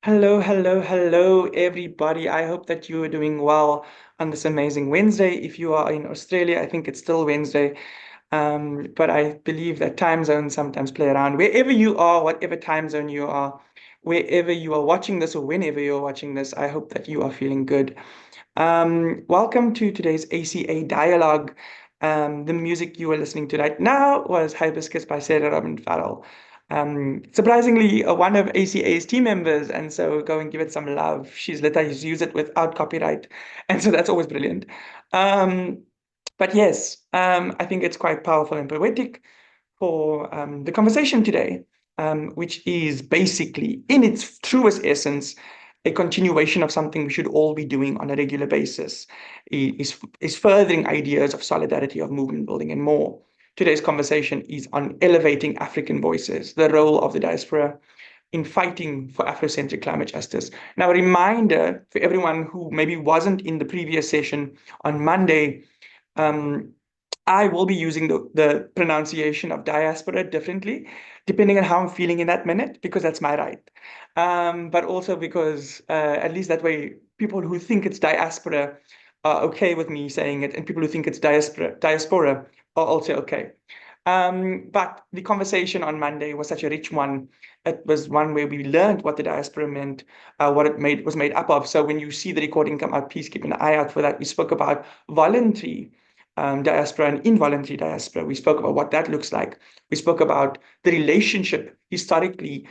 Hello, hello, hello, everybody. I hope that you are doing well on this amazing Wednesday. If you are in Australia, I think it's still Wednesday. But I believe that time zones sometimes play around. Wherever you are, whatever time zone you are, wherever you are watching this or whenever you're watching this, I hope that you are feeling good. Welcome to today's ACA dialogue. The music you are listening to right now was Hibiscus by Sarah Robin Farrell. Surprisingly, one of ACA's team members, and so go and give it some love. She's let us use it without copyright, and so that's always brilliant. Um, but yes, I think it's quite powerful and poetic for the conversation today, which is basically, in its truest essence, a continuation of something we should all be doing on a regular basis, is furthering ideas of solidarity, of movement building, and more. Today's conversation is on elevating African voices, the role of the diaspora in fighting for Afrocentric climate justice. Now, a reminder for everyone who maybe wasn't in the previous session on Monday, um, I will be using the pronunciation of diaspora differently, depending on how I'm feeling in that minute, because that's my right. But also because at least that way, people who think it's diaspora are okay with me saying it, and people who think it's diaspora are also okay. But the conversation on Monday was such a rich one. It was one where we learned what the diaspora meant, what it was made up of. So when you see the recording come out, please keep an eye out for that. We spoke about voluntary diaspora and involuntary diaspora. We spoke about what that looks like. We spoke about the relationship historically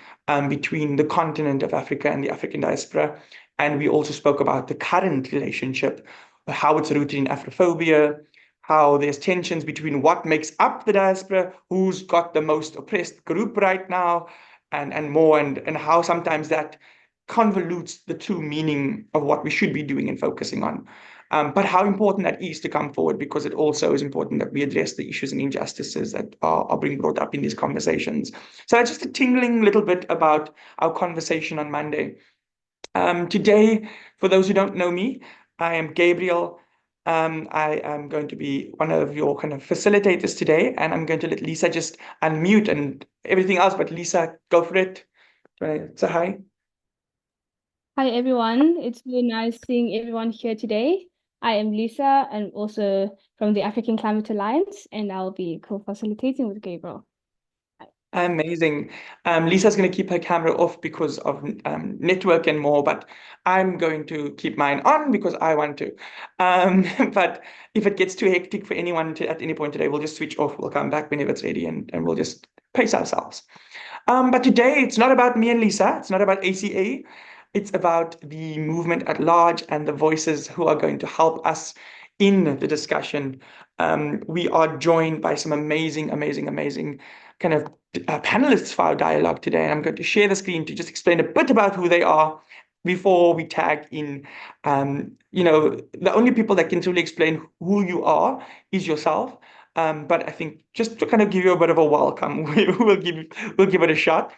between the continent of Africa and the African diaspora. And we also spoke about the current relationship, how it's rooted in Afrophobia, how there's tensions between what makes up the diaspora, who's got the most oppressed group right now, and more, and how sometimes that convolutes the true meaning of what we should be doing and focusing on. But how important that is to come forward, because it also is important that we address the issues and injustices that are being brought up in these conversations. So just a tingling little bit about our conversation on Monday. Today, for those who don't know me, I am Gabriel. I am going to be one of your kind of facilitators today, and I'm going to let Lisa just unmute and everything else. But Lisa, go for it. Do you want to say hi? Hi everyone, it's really nice seeing everyone here today. I am Lisa and also from the African Climate Alliance, and I'll be co-facilitating with Gabriel. Amazing. Lisa's going to keep her camera off because of network and more, but I'm going to keep mine on because I want to. But if it gets too hectic for anyone at any point today, we'll just switch off. We'll come back whenever it's ready, and we'll just pace ourselves. But today, it's not about me and Lisa. It's not about ACA. It's about the movement at large and the voices who are going to help us in the discussion. We are joined by some amazing, amazing, amazing kind of panelists for our dialogue today. And I'm going to share the screen to just explain a bit about who they are before we tag in. The only people that can truly explain who you are is yourself. But I think just to kind of give you a bit of a welcome, we'll give it a shot.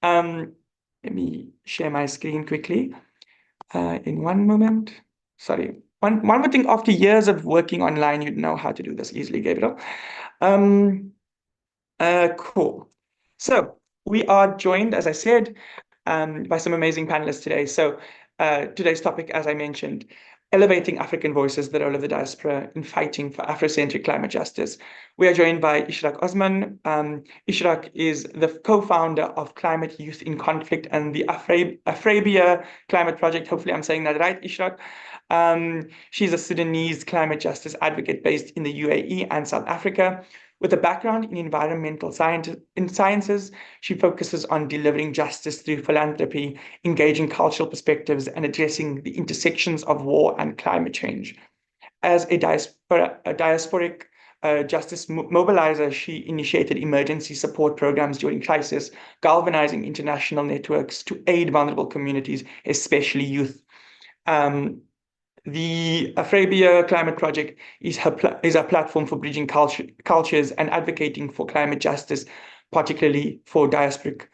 Let me share my screen quickly. In one moment. Sorry. One more thing, after years of working online, you'd know how to do this easily, Gabriel. Um, cool. So we are joined, as I said, by some amazing panelists today. So today's topic, as I mentioned, elevating African voices, the role of the diaspora in fighting for Afrocentric climate justice. We are joined by Ishraq Osman. Ishraq is the co-founder of Climate Youth in Conflict and the Afrabia Climate Project. Hopefully I'm saying that right, Ishraq. She's a Sudanese climate justice advocate based in the UAE and South Africa. With a background in environmental sciences, she focuses on delivering justice through philanthropy, engaging cultural perspectives, and addressing the intersections of war and climate change. As a diasporic justice mobilizer, she initiated emergency support programs during crisis, galvanizing international networks to aid vulnerable communities, especially youth. The Afrabia Climate Project is a platform for bridging cultures and advocating for climate justice, particularly for diasporic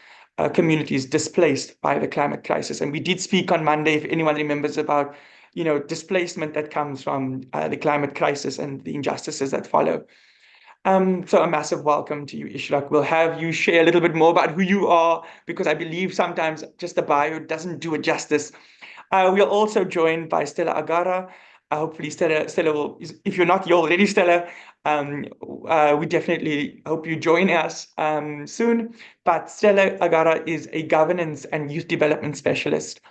communities displaced by the climate crisis. And we did speak on Monday, if anyone remembers, about displacement that comes from the climate crisis and the injustices that follow. So a massive welcome to you, Ishraq. We'll have you share a little bit more about who you are, because I believe sometimes just the bio doesn't do it justice. We are also joined by Stella Agara. Hopefully, Stella will, if you're not here already, Stella, we definitely hope you join us soon. But Stella Agara is a governance and youth development specialist.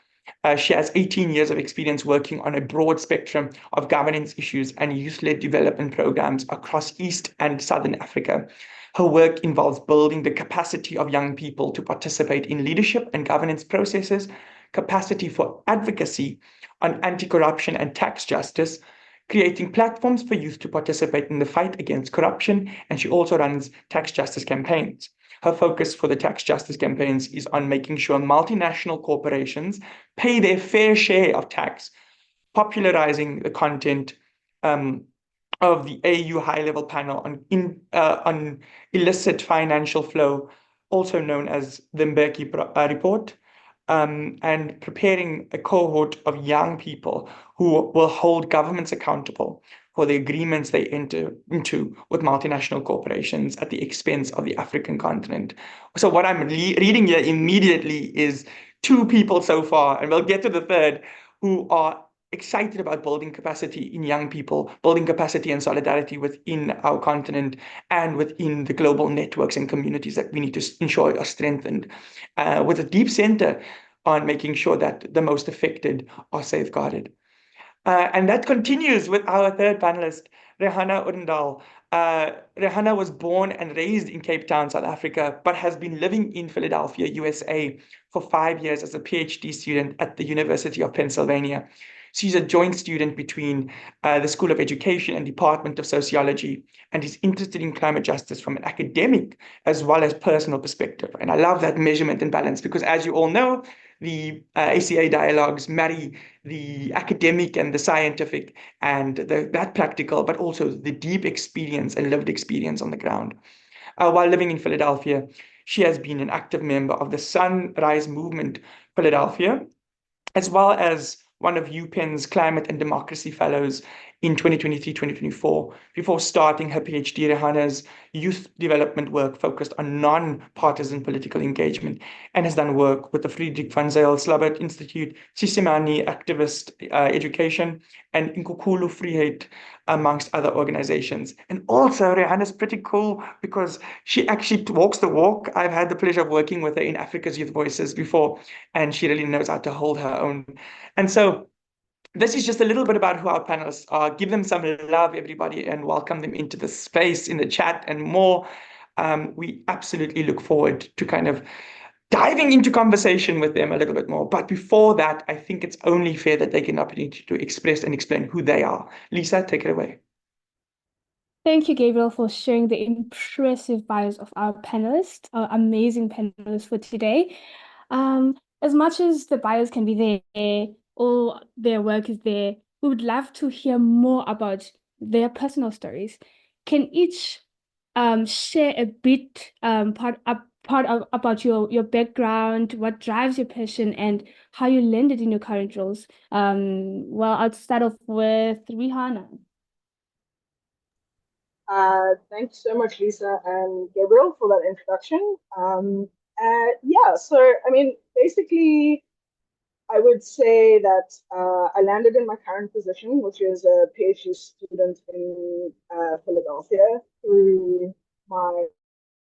She has 18 years of experience working on a broad spectrum of governance issues and youth-led development programs across East and Southern Africa. Her work involves building the capacity of young people to participate in leadership and governance processes, capacity for advocacy on anti-corruption and tax justice, creating platforms for youth to participate in the fight against corruption, and she also runs tax justice campaigns. Her focus for the tax justice campaigns is on making sure multinational corporations pay their fair share of tax, popularizing the content um, of the AU high-level panel on illicit financial flow, also known as the Mbeki report, and preparing a cohort of young people who will hold governments accountable for the agreements they enter into with multinational corporations at the expense of the African continent. So what I'm reading here immediately is two people so far, and we'll get to the third, who are excited about building capacity in young people, building capacity and solidarity within our continent and within the global networks and communities that we need to ensure are strengthened, with a deep center on making sure that the most affected are safeguarded. And that continues with our third panelist, Rehana Odendaal. Rehana was born and raised in Cape Town, South Africa, but has been living in Philadelphia, USA, for 5 years as a PhD student at the University of Pennsylvania. She's a joint student between the School of Education and Department of Sociology, and is interested in climate justice from an academic as well as personal perspective. And I love that measurement and balance, because as you all know, the ACA dialogues marry the academic and the scientific and that practical, but also the deep experience and lived experience on the ground. While living in Philadelphia, she has been an active member of the Sunrise Movement Philadelphia, as well as one of UPenn's Climate and Democracy Fellows in 2023-2024, before starting her PhD. Rehana's youth development work focused on non-partisan political engagement and has done work with the Friedrich van Zyl Slabbert Institute, Sisimani Activist Education, and Inkukulu Freeheit, amongst other organizations. And also, Rehana's pretty cool because she actually walks the walk. I've had the pleasure of working with her in Africa's Youth Voices before, and she really knows how to hold her own. And so this is just a little bit about who our panelists are. Give them some love, everybody, and welcome them into the space, in the chat, and more. We absolutely look forward to kind of diving into conversation with them a little bit more. But before that, I think it's only fair that they get an opportunity to express and explain who they are. Lisa, take it away. Thank you, Gabriel, for sharing the impressive bios of our panelists, our amazing panelists for today. As much as the bios can be there, or their work is there, we would love to hear more about their personal stories. Can each share a bit about your background, what drives your passion, and how you landed in your current roles? Well, I'll start off with Rehana. Thanks so much, Lisa and Gabriel, for that introduction. Yeah, so I mean, basically, I would say that I landed in my current position, which is a PhD student in Philadelphia, through my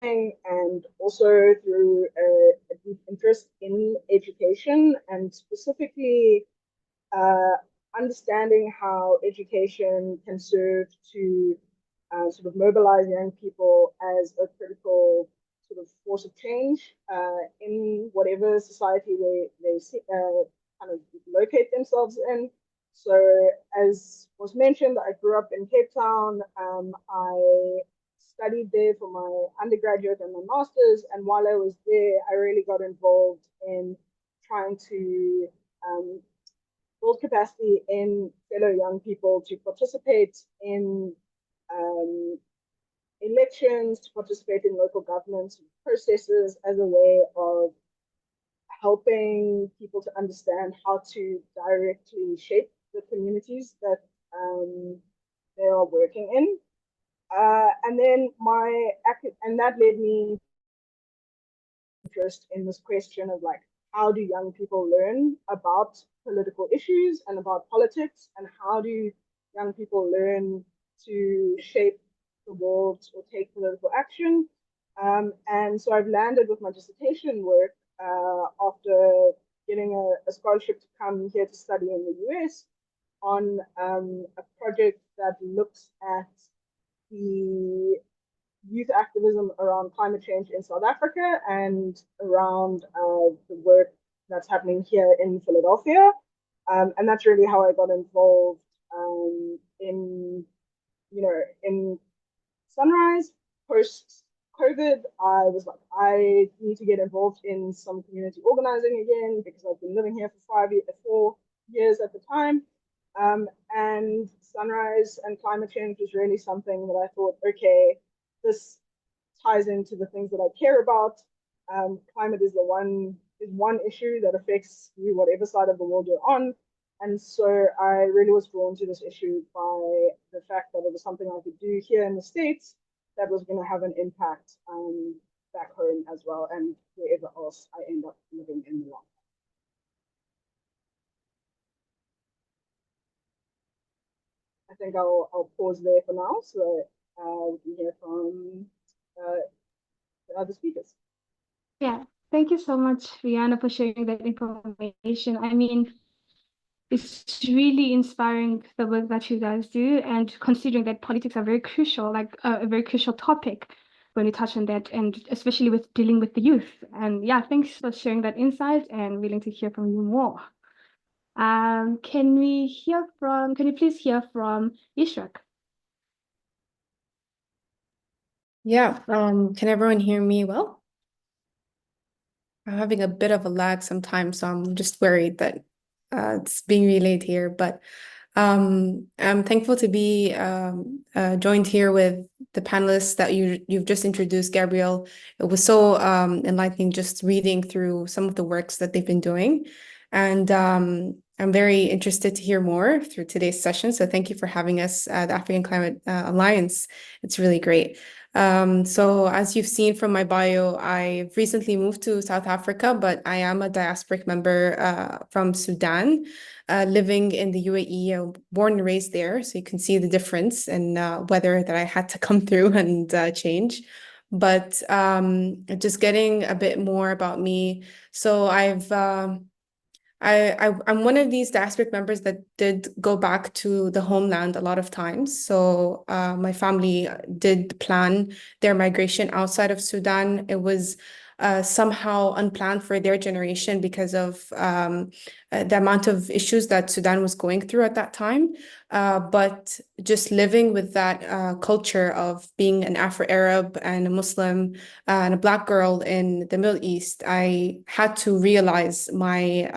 and also through a deep interest in education, and specifically understanding how education can serve to sort of mobilize young people as a critical sort of force of change in whatever society they kind of locate themselves in. So, as was mentioned, I grew up in Cape Town. I studied there for my undergraduate and my master's, and while I was there, I really got involved in trying to build capacity in fellow young people to participate in elections, to participate in local government processes as a way of helping people to understand how to directly shape the communities that they are working in. And then and that led me interest in this question of like, how do young people learn about political issues and about politics, and how do young people learn to shape the world or take political action? And so I've landed with my dissertation work after getting a scholarship to come here to study in the US on a project that looks at the youth activism around climate change in South Africa and around the work that's happening here in Philadelphia. And that's really how I got involved in, in Sunrise. Post COVID, I was like, I need to get involved in some community organizing again because I've been living here for 4 years at the time. And Sunrise and climate change was really something that I thought, okay, this ties into the things that I care about. Climate is one issue that affects you, whatever side of the world you're on. And so I really was drawn to this issue by the fact that it was something I could do here in the States that was going to have an impact back home as well, and wherever else I end up living in the long. I think I'll pause there for now so we can hear from the other speakers. Yeah, thank you so much, Rehana, for sharing that information. I mean, it's really inspiring the work that you guys do, and considering that politics are very crucial, like a very crucial topic when you touch on that, and especially with dealing with the youth. And yeah, thanks for sharing that insight, and willing to hear from you more. Can you please hear from Ishraq? Yeah, can everyone hear me well? I'm having a bit of a lag sometimes, so I'm just worried that it's being relayed here. But I'm thankful to be joined here with the panelists that you've just introduced, Gabriel. It was so enlightening just reading through some of the works that they've been doing. And I'm very interested to hear more through today's session. So thank you for having us at the African Climate Alliance. It's really great. So as you've seen from my bio, I've recently moved to South Africa, but I am a diasporic member from Sudan, living in the UAE. I'm born and raised there, so you can see the difference in weather that I had to come through and change. But just getting a bit more about me. So I'm one of these diasporic members that did go back to the homeland a lot of times. So my family did plan their migration outside of Sudan. It was somehow unplanned for their generation because of the amount of issues that Sudan was going through at that time. But just living with that culture of being an Afro-Arab and a Muslim and a Black girl in the Middle East, I had to realize my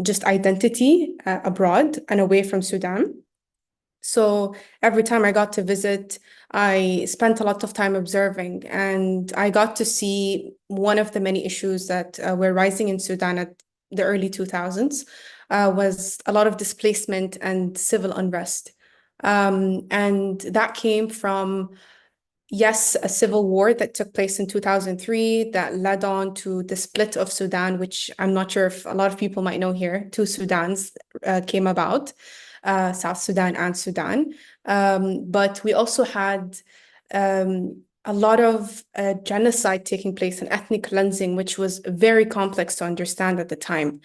just identity abroad and away from Sudan. So every time I got to visit, I spent a lot of time observing, and I got to see one of the many issues that were rising in Sudan at the early 2000s was a lot of displacement and civil unrest. And that came from, yes, a civil war that took place in 2003 that led on to the split of Sudan, which I'm not sure if a lot of people might know here. Two Sudans came about, South Sudan and Sudan. But we also had a lot of genocide taking place and ethnic cleansing, which was very complex to understand at the time.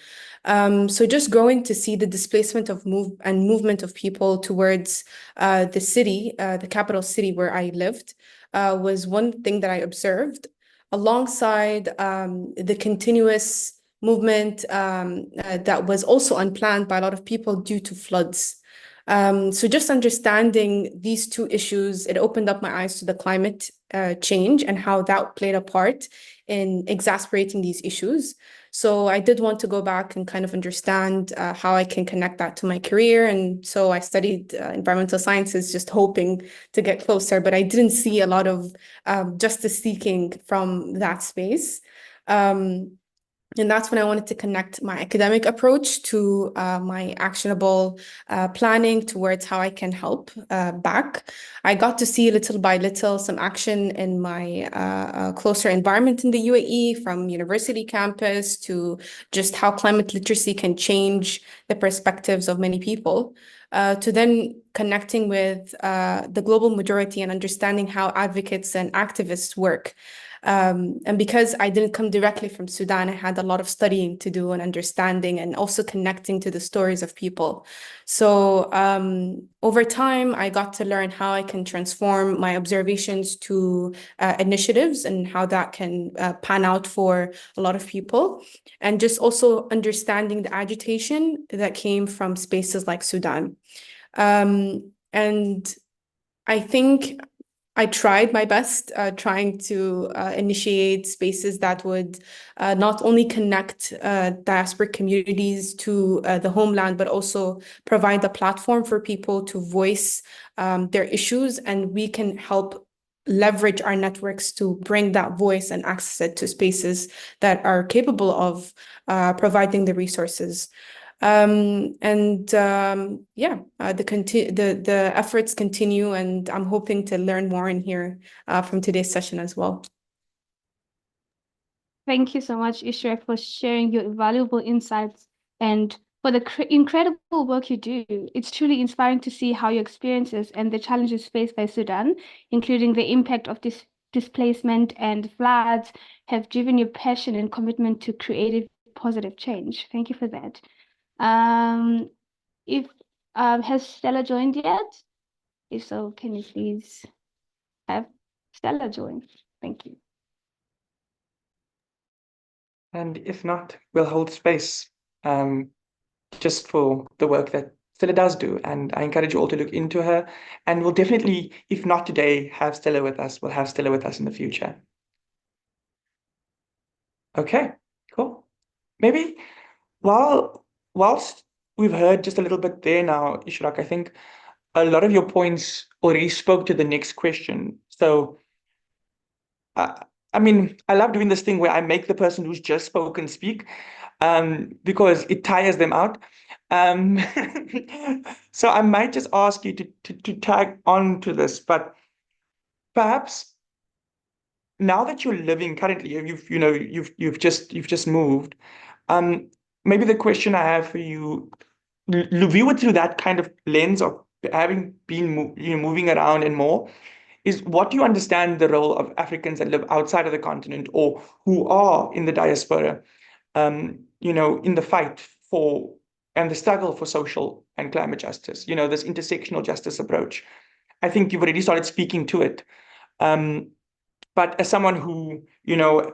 So just growing to see the displacement of movement of people towards the city, the capital city where I lived, was one thing that I observed, alongside the continuous movement that was also unplanned by a lot of people due to floods. So just understanding these two issues, it opened up my eyes to the climate change and how that played a part in exacerbating these issues. So I did want to go back and kind of understand how I can connect that to my career. And so I studied environmental sciences, just hoping to get closer, but I didn't see a lot of justice seeking from that space. And that's when I wanted to connect my academic approach to my actionable planning towards how I can help back. I got to see little by little some action in my closer environment in the UAE, from university campus to just how climate literacy can change the perspectives of many people, to then connecting with the global majority and understanding how advocates and activists work. And because I didn't come directly from Sudan, I had a lot of studying to do and understanding and also connecting to the stories of people. So over time, I got to learn how I can transform my observations to initiatives and how that can pan out for a lot of people. And just also understanding the agitation that came from spaces like Sudan. And I think I tried my best trying to initiate spaces that would not only connect diasporic communities to the homeland, but also provide a platform for people to voice their issues, and we can help leverage our networks to bring that voice and access it to spaces that are capable of providing the resources. The efforts continue, and I'm hoping to learn more in here from today's session as well. Thank you so much, Ishraq, for sharing your valuable insights and for the incredible work you do. It's truly inspiring to see how your experiences and the challenges faced by Sudan, including the impact of displacement and floods, have driven your passion and commitment to creative, positive change. Thank you for that. If has Stella joined yet? If so, can you please have Stella join? Thank you. And if not, we'll hold space just for the work that Stella does do. And I encourage you all to look into her. And we'll definitely, if not today, have Stella with us. We'll have Stella with us in the future. Okay, cool. Maybe whilst we've heard just a little bit there now, Ishraq, I think a lot of your points already spoke to the next question. So, I mean, I love doing this thing where I make the person who's just spoken speak, because it tires them out. Um, so I might just ask you to tag on to this, but perhaps now that you're living currently, you've just moved. Maybe the question I have for you, view it through that kind of lens of having been moving around and more, is what do you understand the role of Africans that live outside of the continent or who are in the diaspora, in the fight for and the struggle for social and climate justice, this intersectional justice approach. I think you've already started speaking to it. But as someone who,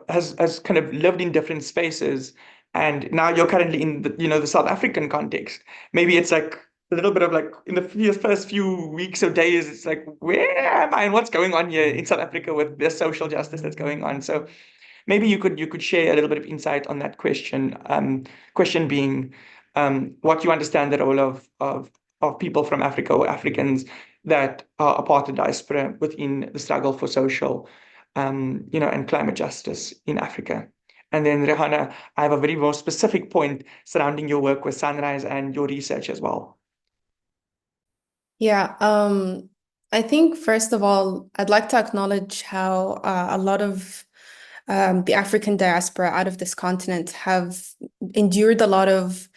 has kind of lived in different spaces, and now you're currently in the South African context, maybe it's like a little bit of like in the first few weeks or days, it's like, where am I and what's going on here in South Africa with this social justice that's going on? So maybe you could share a little bit of insight on that question. Question being, what you understand the role of people from Africa or Africans that are a part of the diaspora within the struggle for social, and climate justice in Africa. And then Rehana, I have a very more specific point surrounding your work with Sunrise and your research as well. Yeah, I think first of all, I'd like to acknowledge how a lot of the African diaspora out of this continent have endured a lot of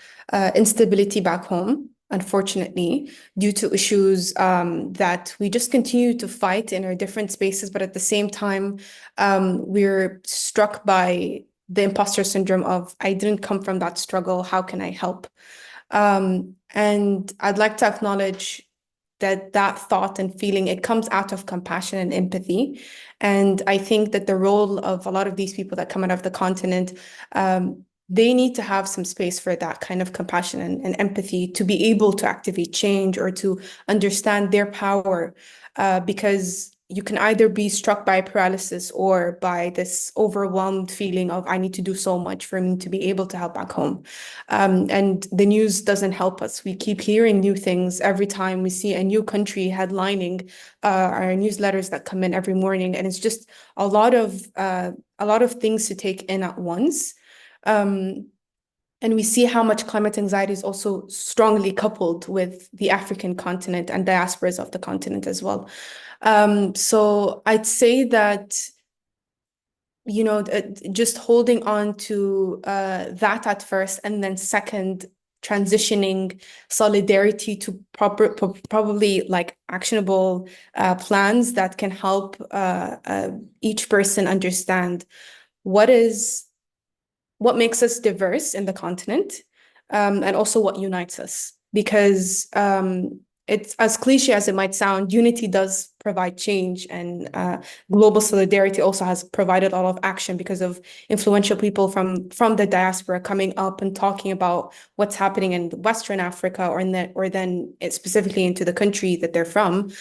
instability back home, unfortunately, due to issues that we just continue to fight in our different spaces. But at the same time, we're struck by the imposter syndrome of, I didn't come from that struggle. How can I help? And I'd like to acknowledge that thought and feeling, it comes out of compassion and empathy. And I think that the role of a lot of these people that come out of the continent, they need to have some space for that kind of compassion and empathy to be able to activate change or to understand their power, because you can either be struck by paralysis or by this overwhelmed feeling of, I need to do so much for me to be able to help back home. And the news doesn't help us. We keep hearing new things every time we see a new country headlining our newsletters that come in every morning. And it's just a lot of things to take in at once. And we see how much climate anxiety is also strongly coupled with the African continent and diasporas of the continent as well. So I'd say that, you know, just holding on to that at first, and then second, transitioning solidarity to probably like actionable plans that can help each person understand what makes us diverse in the continent, and also what unites us. Because it's as cliche as it might sound, unity does provide change, and global solidarity also has provided a lot of action because of influential people from the diaspora coming up and talking about what's happening in Western Africa, or then specifically into the country that they're from.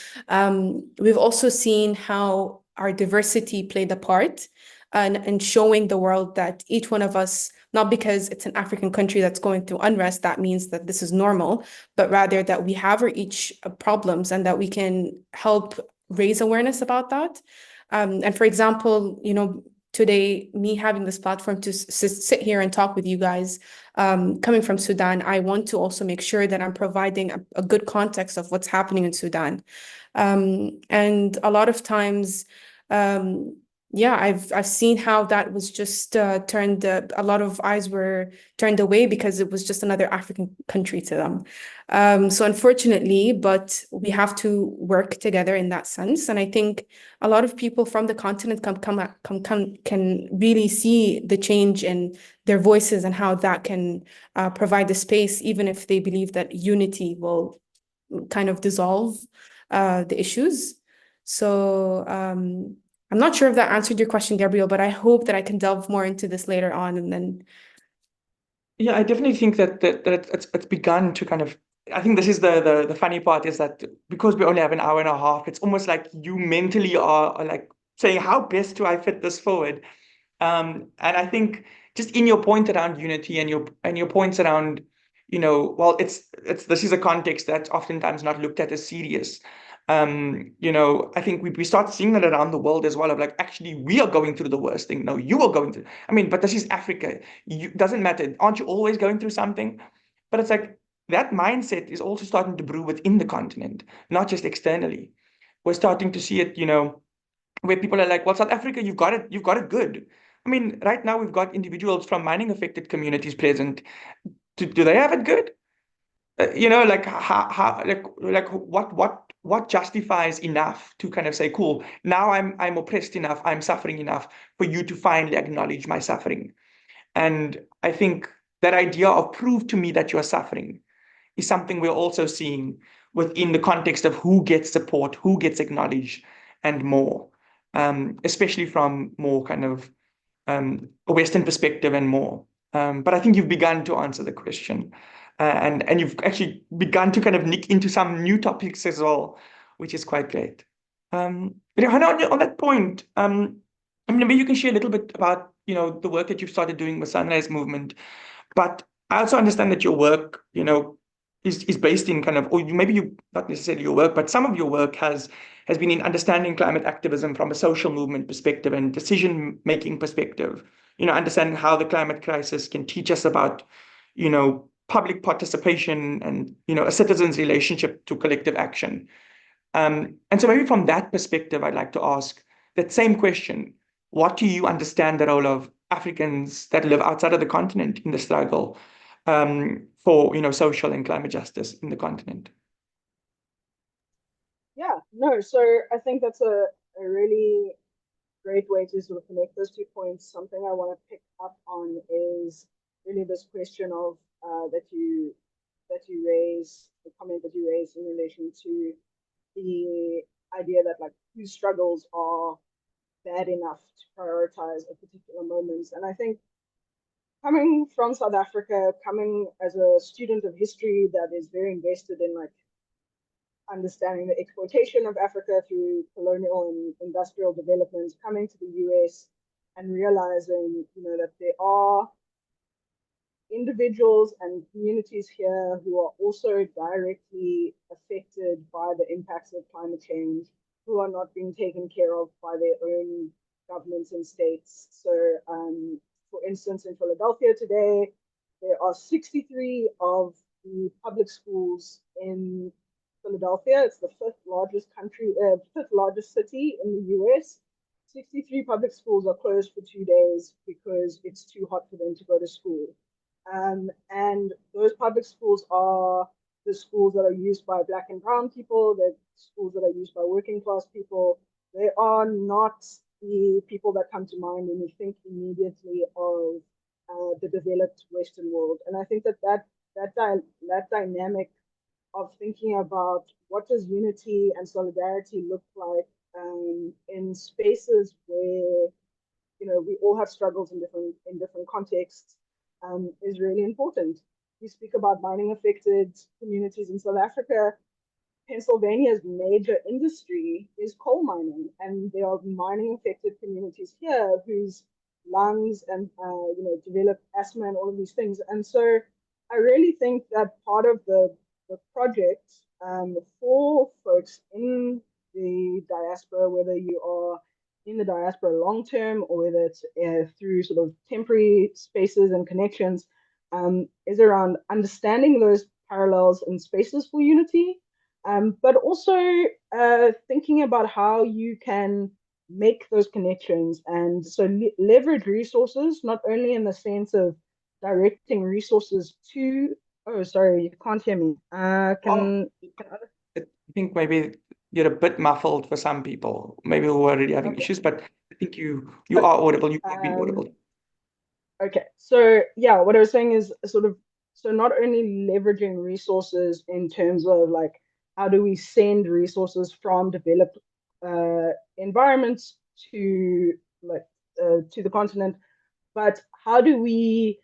We've also seen how our diversity played a part, and showing the world that each one of us, not because it's an African country that's going through unrest, that means that this is normal, but rather that we have our each problems, and that we can help raise awareness about that. And for example, you know, today, me having this platform to sit here and talk with you guys, coming from Sudan, I want to also make sure that I'm providing a good context of what's happening in Sudan. And a lot of times, yeah, I've seen how that was just turned. A lot of eyes were turned away because it was just another African country to them. So unfortunately, but we have to work together in that sense. And I think a lot of people from the continent can really see the change in their voices, and how that can provide the space, even if they believe that unity will kind of dissolve the issues. So I'm not sure if that answered your question, Gabriel, but I hope that I can delve more into this later on, and then. Yeah, I definitely think that it's begun to kind of. I think this is the funny part, is that because we only have an hour and a half, it's almost like you mentally are like saying, how best do I fit this forward? And I think just in your point around unity, and your points around, well, it's this is a context that's oftentimes not looked at as serious. I think we start seeing that around the world as well, of like, actually, we are going through the worst thing. No, you are going through. I mean, but this is Africa. Doesn't matter. Aren't you always going through something? But it's like that mindset is also starting to brew within the continent, not just externally. We're starting to see it, where people are like, well, South Africa, you've got it good. I mean, right now we've got individuals from mining affected communities present. Do they have it good? Like how like what justifies enough to kind of say, cool, now I'm oppressed enough, I'm suffering enough for you to finally acknowledge my suffering. And I think that idea of prove to me that you're suffering is something we're also seeing within the context of who gets support, who gets acknowledged, and more, especially from more kind of a Western perspective and more. But I think you've begun to answer the question, and you've actually begun to kind of nick into some new topics as well, which is quite great. Rehana, on that point, I mean, maybe you can share a little bit about the work that you've started doing with Sunrise Movement. But I also understand that your work, is based in kind of, or maybe you not necessarily your work, but some of your work has been in understanding climate activism from a social movement perspective and decision-making perspective. Understanding how the climate crisis can teach us about, public participation and, a citizen's relationship to collective action. And so maybe from that perspective, I'd like to ask that same question. What do you understand the role of Africans that live outside of the continent in the struggle for social and climate justice in the continent? Yeah, no, so I think that's a really great way to sort of connect those 2 points. Something I want to pick up on is really this question of that you raise, the comment that you raised in relation to the idea that like whose struggles are bad enough to prioritize at particular moments. And I think coming from South Africa, coming as a student of history that is very invested in like understanding the exploitation of Africa through colonial and industrial development, coming to the US and realizing, that there are individuals and communities here who are also directly affected by the impacts of climate change, who are not being taken care of by their own governments and states. So For instance, in Philadelphia today, there are 63 of the public schools in Philadelphia. It's the fifth largest city in the US. 63 public schools are closed for 2 days because it's too hot for them to go to school. And those public schools are the schools that are used by Black and brown people, the schools that are used by working class people. They are not the people that come to mind when we think immediately of the developed Western world. And I think that dynamic of thinking about what does unity and solidarity look like in spaces where we all have struggles in different contexts is really important. You speak about mining affected communities in South Africa. Pennsylvania's major industry is coal mining, and there are mining affected communities here whose lungs and develop asthma and all of these things. And so I really think that part of the project for folks in the diaspora, whether you are in the diaspora long term or whether it's through sort of temporary spaces and connections, is around understanding those parallels and spaces for unity, but also thinking about how you can make those connections and so leverage resources, not only in the sense of directing resources to. Oh, sorry, you can't hear me. I think maybe you're a bit muffled for some people. Maybe we're already having issues, but I think you are audible. You could be audible. Okay, so yeah, what I was saying is so not only leveraging resources in terms of like how do we send resources from developed environments to to the continent, but how do we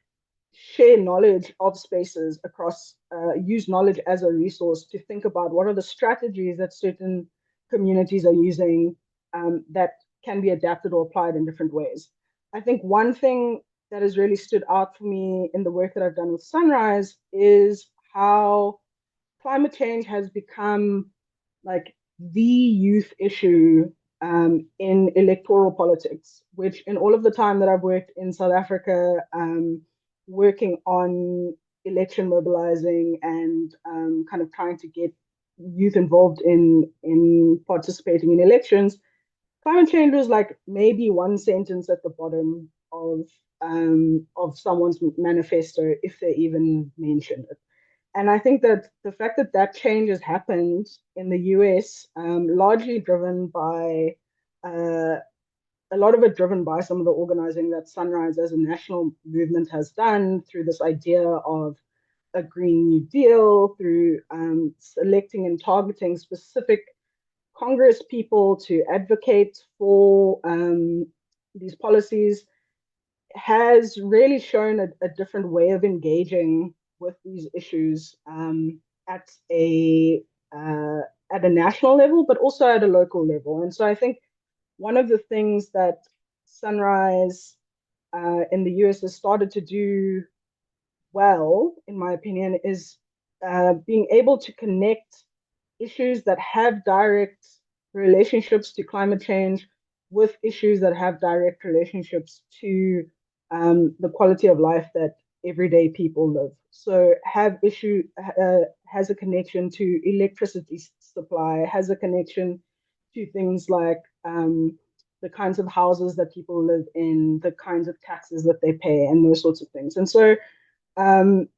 share knowledge of spaces across, use knowledge as a resource to think about what are the strategies that certain communities are using that can be adapted or applied in different ways. I think one thing that has really stood out for me in the work that I've done with Sunrise is how climate change has become like the youth issue in electoral politics, which in all of the time that I've worked in South Africa, working on election mobilizing and kind of trying to get youth involved in participating in elections, climate change was like maybe one sentence at the bottom of someone's manifesto, if they even mention it. And I think that the fact that that change has happened in the US, largely driven by a lot of it driven by some of the organizing that Sunrise as a national movement has done through this idea of a Green New Deal, through selecting and targeting specific Congress people to advocate for these policies, has really shown a different way of engaging with these issues at a national level, but also at a local level. And so I think one of the things that Sunrise in the US has started to do well, in my opinion, is being able to connect issues that have direct relationships to climate change with issues that have direct relationships to the quality of life that everyday people live. So has a connection to electricity supply, has a connection to things like the kinds of houses that people live in, the kinds of taxes that they pay, and those sorts of things. And so, and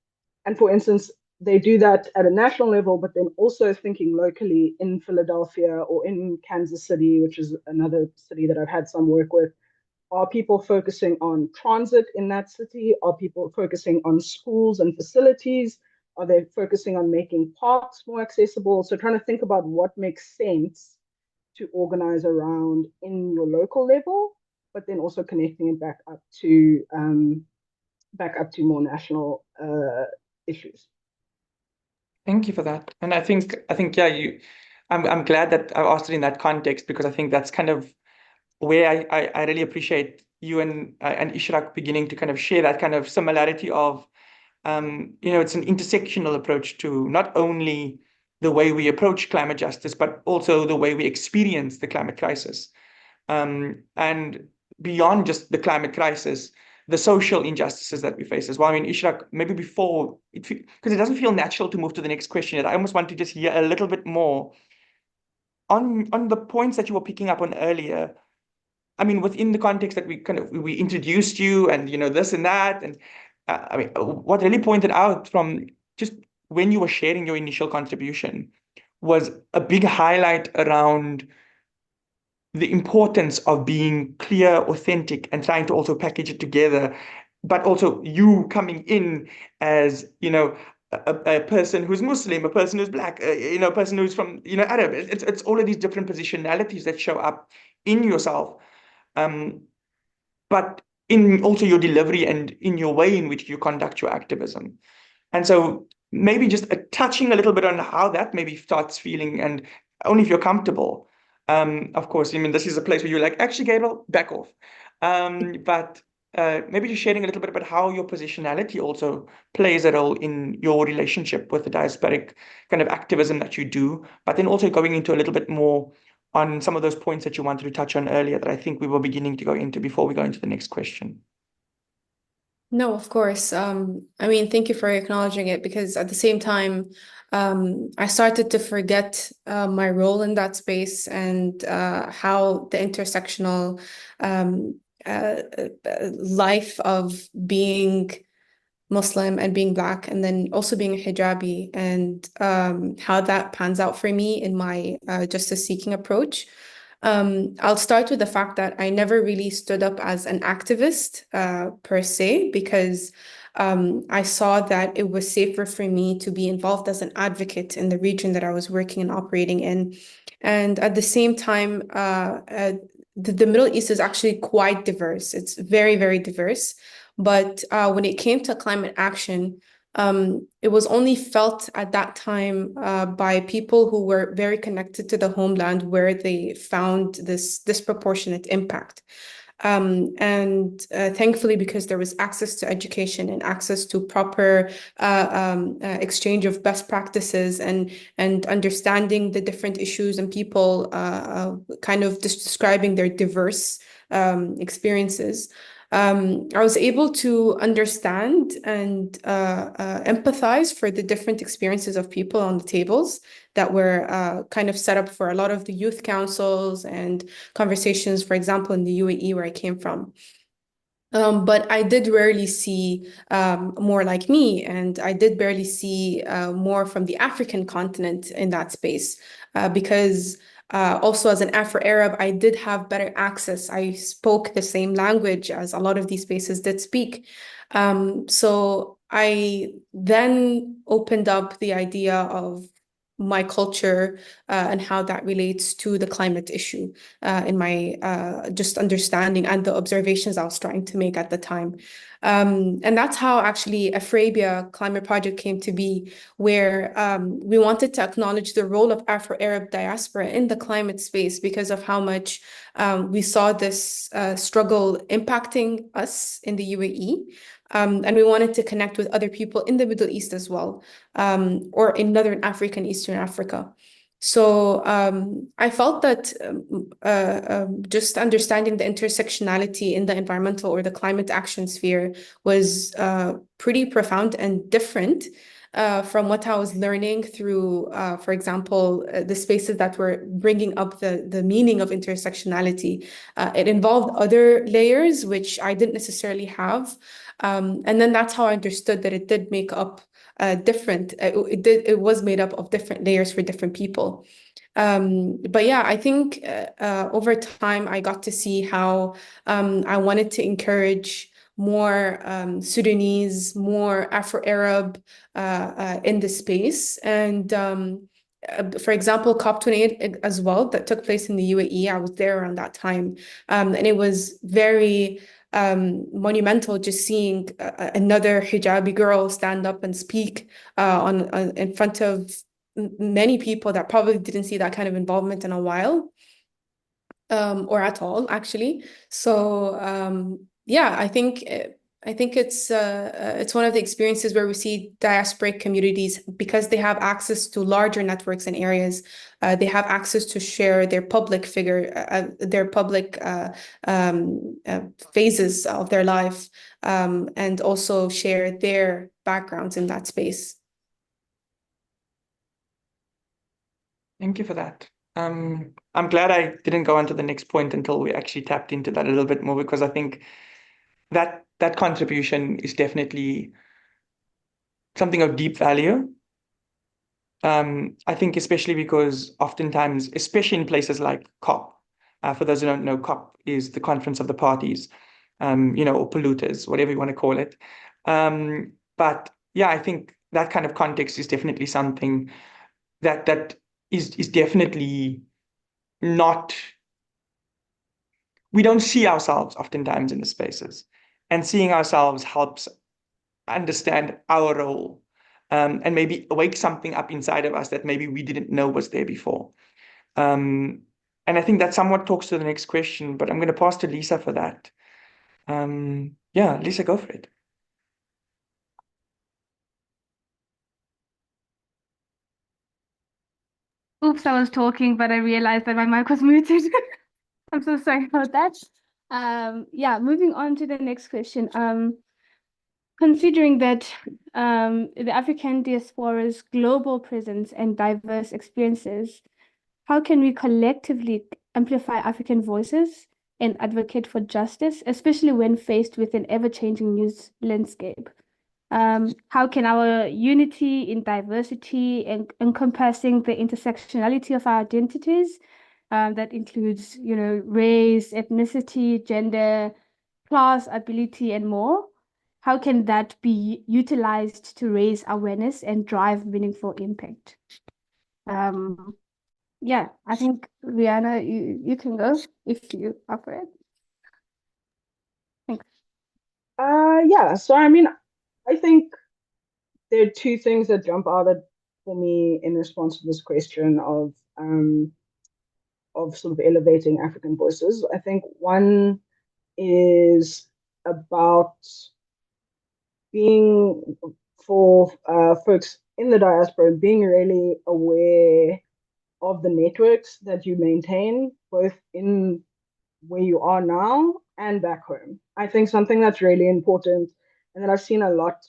for instance, they do that at a national level, but then also thinking locally in Philadelphia or in Kansas City, which is another city that I've had some work with. Are people focusing on transit in that city? Are people focusing on schools and facilities? Are they focusing on making parks more accessible? So trying to think about what makes sense to organize around in your local level, but then also connecting it back up to more national issues. Thank you for that. And I think yeah, I'm glad that I asked it in that context, because I think that's kind of where I really appreciate you and Ishraq beginning to kind of share that kind of similarity of it's an intersectional approach to not only the way we approach climate justice, but also the way we experience the climate crisis. And beyond just the climate crisis, the social injustices that we face as well. I mean, Ishraq, maybe before, because it doesn't feel natural to move to the next question yet, I almost want to just hear a little bit more on the points that you were picking up on earlier. I mean, within the context that we introduced you and, this and that. And I mean, what really pointed out from just when you were sharing your initial contribution was a big highlight around the importance of being clear, authentic, and trying to also package it together, but also you coming in as, a person who's Muslim, a person who's Black, a person who's from, Arab. It's all of these different positionalities that show up in yourself, but in also your delivery and in your way in which you conduct your activism. And so maybe just touching a little bit on how that maybe starts feeling, and only if you're comfortable. Of course, I mean, this is a place where you're like, actually, Gabriel, back off. But maybe just sharing a little bit about how your positionality also plays a role in your relationship with the diasporic kind of activism that you do, but then also going into a little bit more on some of those points that you wanted to touch on earlier that I think we were beginning to go into before we go into the next question. No, of course. I mean, thank you for acknowledging it, because at the same time, I started to forget my role in that space, and how the intersectional life of being Muslim and being Black, and then also being a hijabi, and how that pans out for me in my justice seeking approach. I'll start with the fact that I never really stood up as an activist per se, because I saw that it was safer for me to be involved as an advocate in the region that I was working and operating in. And at the same time, the Middle East is actually quite diverse. It's very, very diverse. But when it came to climate action, it was only felt at that time by people who were very connected to the homeland, where they found this disproportionate impact. And thankfully, because there was access to education and access to proper exchange of best practices, and understanding the different issues and people kind of describing their diverse experiences, I was able to understand and empathize for the different experiences of people on the tables that were kind of set up for a lot of the youth councils and conversations, for example, in the UAE, where I came from. But I did rarely see more like me, and I did barely see more from the African continent in that space, because also as an Afro-Arab, I did have better access. I spoke the same language as a lot of these spaces did speak. So I then opened up the idea of my culture and how that relates to the climate issue in my just understanding and the observations I was trying to make at the time. And that's how actually Afrabia Climate Project came to be, where we wanted to acknowledge the role of Afro-Arab diaspora in the climate space, because of how much we saw this struggle impacting us in the UAE. And we wanted to connect with other people in the Middle East as well, or in Northern Africa and Eastern Africa. So I felt that just understanding the intersectionality in the environmental or the climate action sphere was pretty profound and different from what I was learning through, for example, the spaces that were bringing up the meaning of intersectionality. It involved other layers, which I didn't necessarily have. And then that's how I understood that it did make up it was made up of different layers for different people. But yeah, I think over time I got to see how I wanted to encourage more Sudanese, more Afro-Arab in the space. And for example, COP28 as well, that took place in the UAE. I was there around that time. And it was very monumental just seeing another hijabi girl stand up and speak in front of many people that probably didn't see that kind of involvement in a while, or at all, actually. So yeah, I think I think it's one of the experiences where we see diasporic communities, because they have access to larger networks and areas. They have access to share their public phases of their life, and also share their backgrounds in that space. Thank you for that. I'm glad I didn't go on to the next point until we actually tapped into that a little bit more, because I think that contribution is definitely something of deep value. I think especially because oftentimes, especially in places like COP, for those who don't know, COP is the Conference of the Parties, or polluters, whatever you want to call it. But yeah, I think that kind of context is definitely something that is definitely not, we don't see ourselves oftentimes in the spaces, and seeing ourselves helps understand our role, and maybe wake something up inside of us that maybe we didn't know was there before. And I think that somewhat talks to the next question, but I'm going to pass to Lisa for that. Yeah, Lisa, go for it. Oops, I was talking, but I realized that my mic was muted. I'm so sorry about that. Yeah, moving on to the next question. Considering that the African diaspora's global presence and diverse experiences, how can we collectively amplify African voices and advocate for justice, especially when faced with an ever-changing news landscape? How can our unity in diversity and encompassing the intersectionality of our identities, that includes, race, ethnicity, gender, class, ability, and more, how can that be utilized to raise awareness and drive meaningful impact? Yeah, I think Rehana, you can go if you are for it. Thanks. Yeah, so I mean, I think there are two things that jump out for me in response to this question of sort of elevating African voices. I think one is about being, for folks in the diaspora, being really aware of the networks that you maintain, both in where you are now and back home. I think something that's really important and that I've seen a lot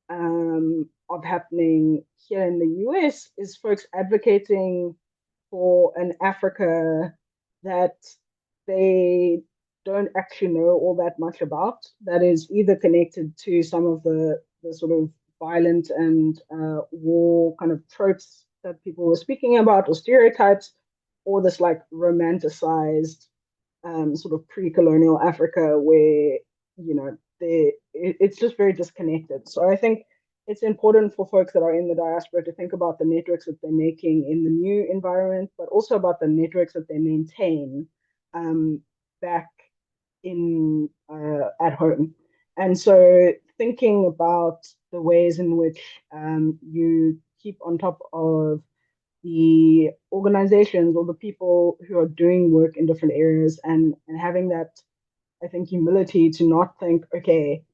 of happening here in the US is folks advocating for an Africa that they don't actually know all that much about, that is either connected to some of the sort of violent and war kind of tropes that people were speaking about, or stereotypes, or this like romanticized sort of pre-colonial Africa where it's just very disconnected. So I think it's important for folks that are in the diaspora to think about the networks that they're making in the new environment, but also about the networks that they maintain back in at home. And so thinking about the ways in which you keep on top of the organizations or the people who are doing work in different areas, and having that, I think, humility to not think, okay,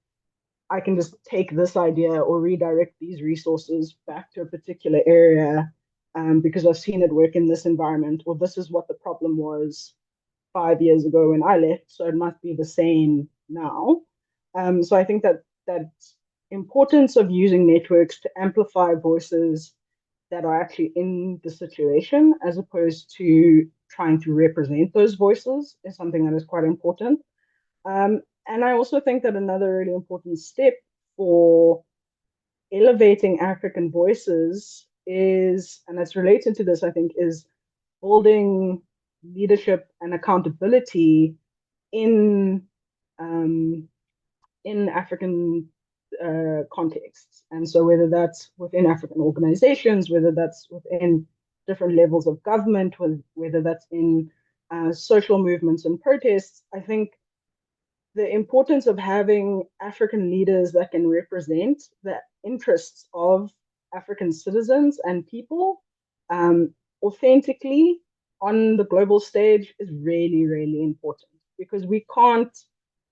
I can just take this idea or redirect these resources back to a particular area because I've seen it work in this environment, or this is what the problem was 5 years ago when I left, so it must be the same now. So I think that importance of using networks to amplify voices that are actually in the situation, as opposed to trying to represent those voices, is something that is quite important. And I also think that another really important step for elevating African voices is, and it's related to this, I think, is building leadership and accountability in African contexts. And so whether that's within African organizations, whether that's within different levels of government, whether that's in social movements and protests, I think the importance of having African leaders that can represent the interests of African citizens and people authentically on the global stage is really, really important, because we can't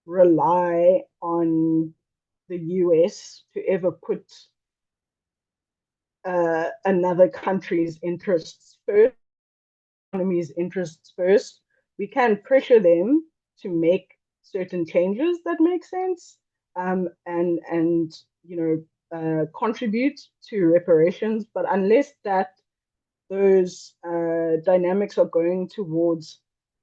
rely on the US to ever put another country's interests first, economy's interests first. We can pressure them to make certain changes that make sense, and contribute to reparations. But unless those dynamics are going towards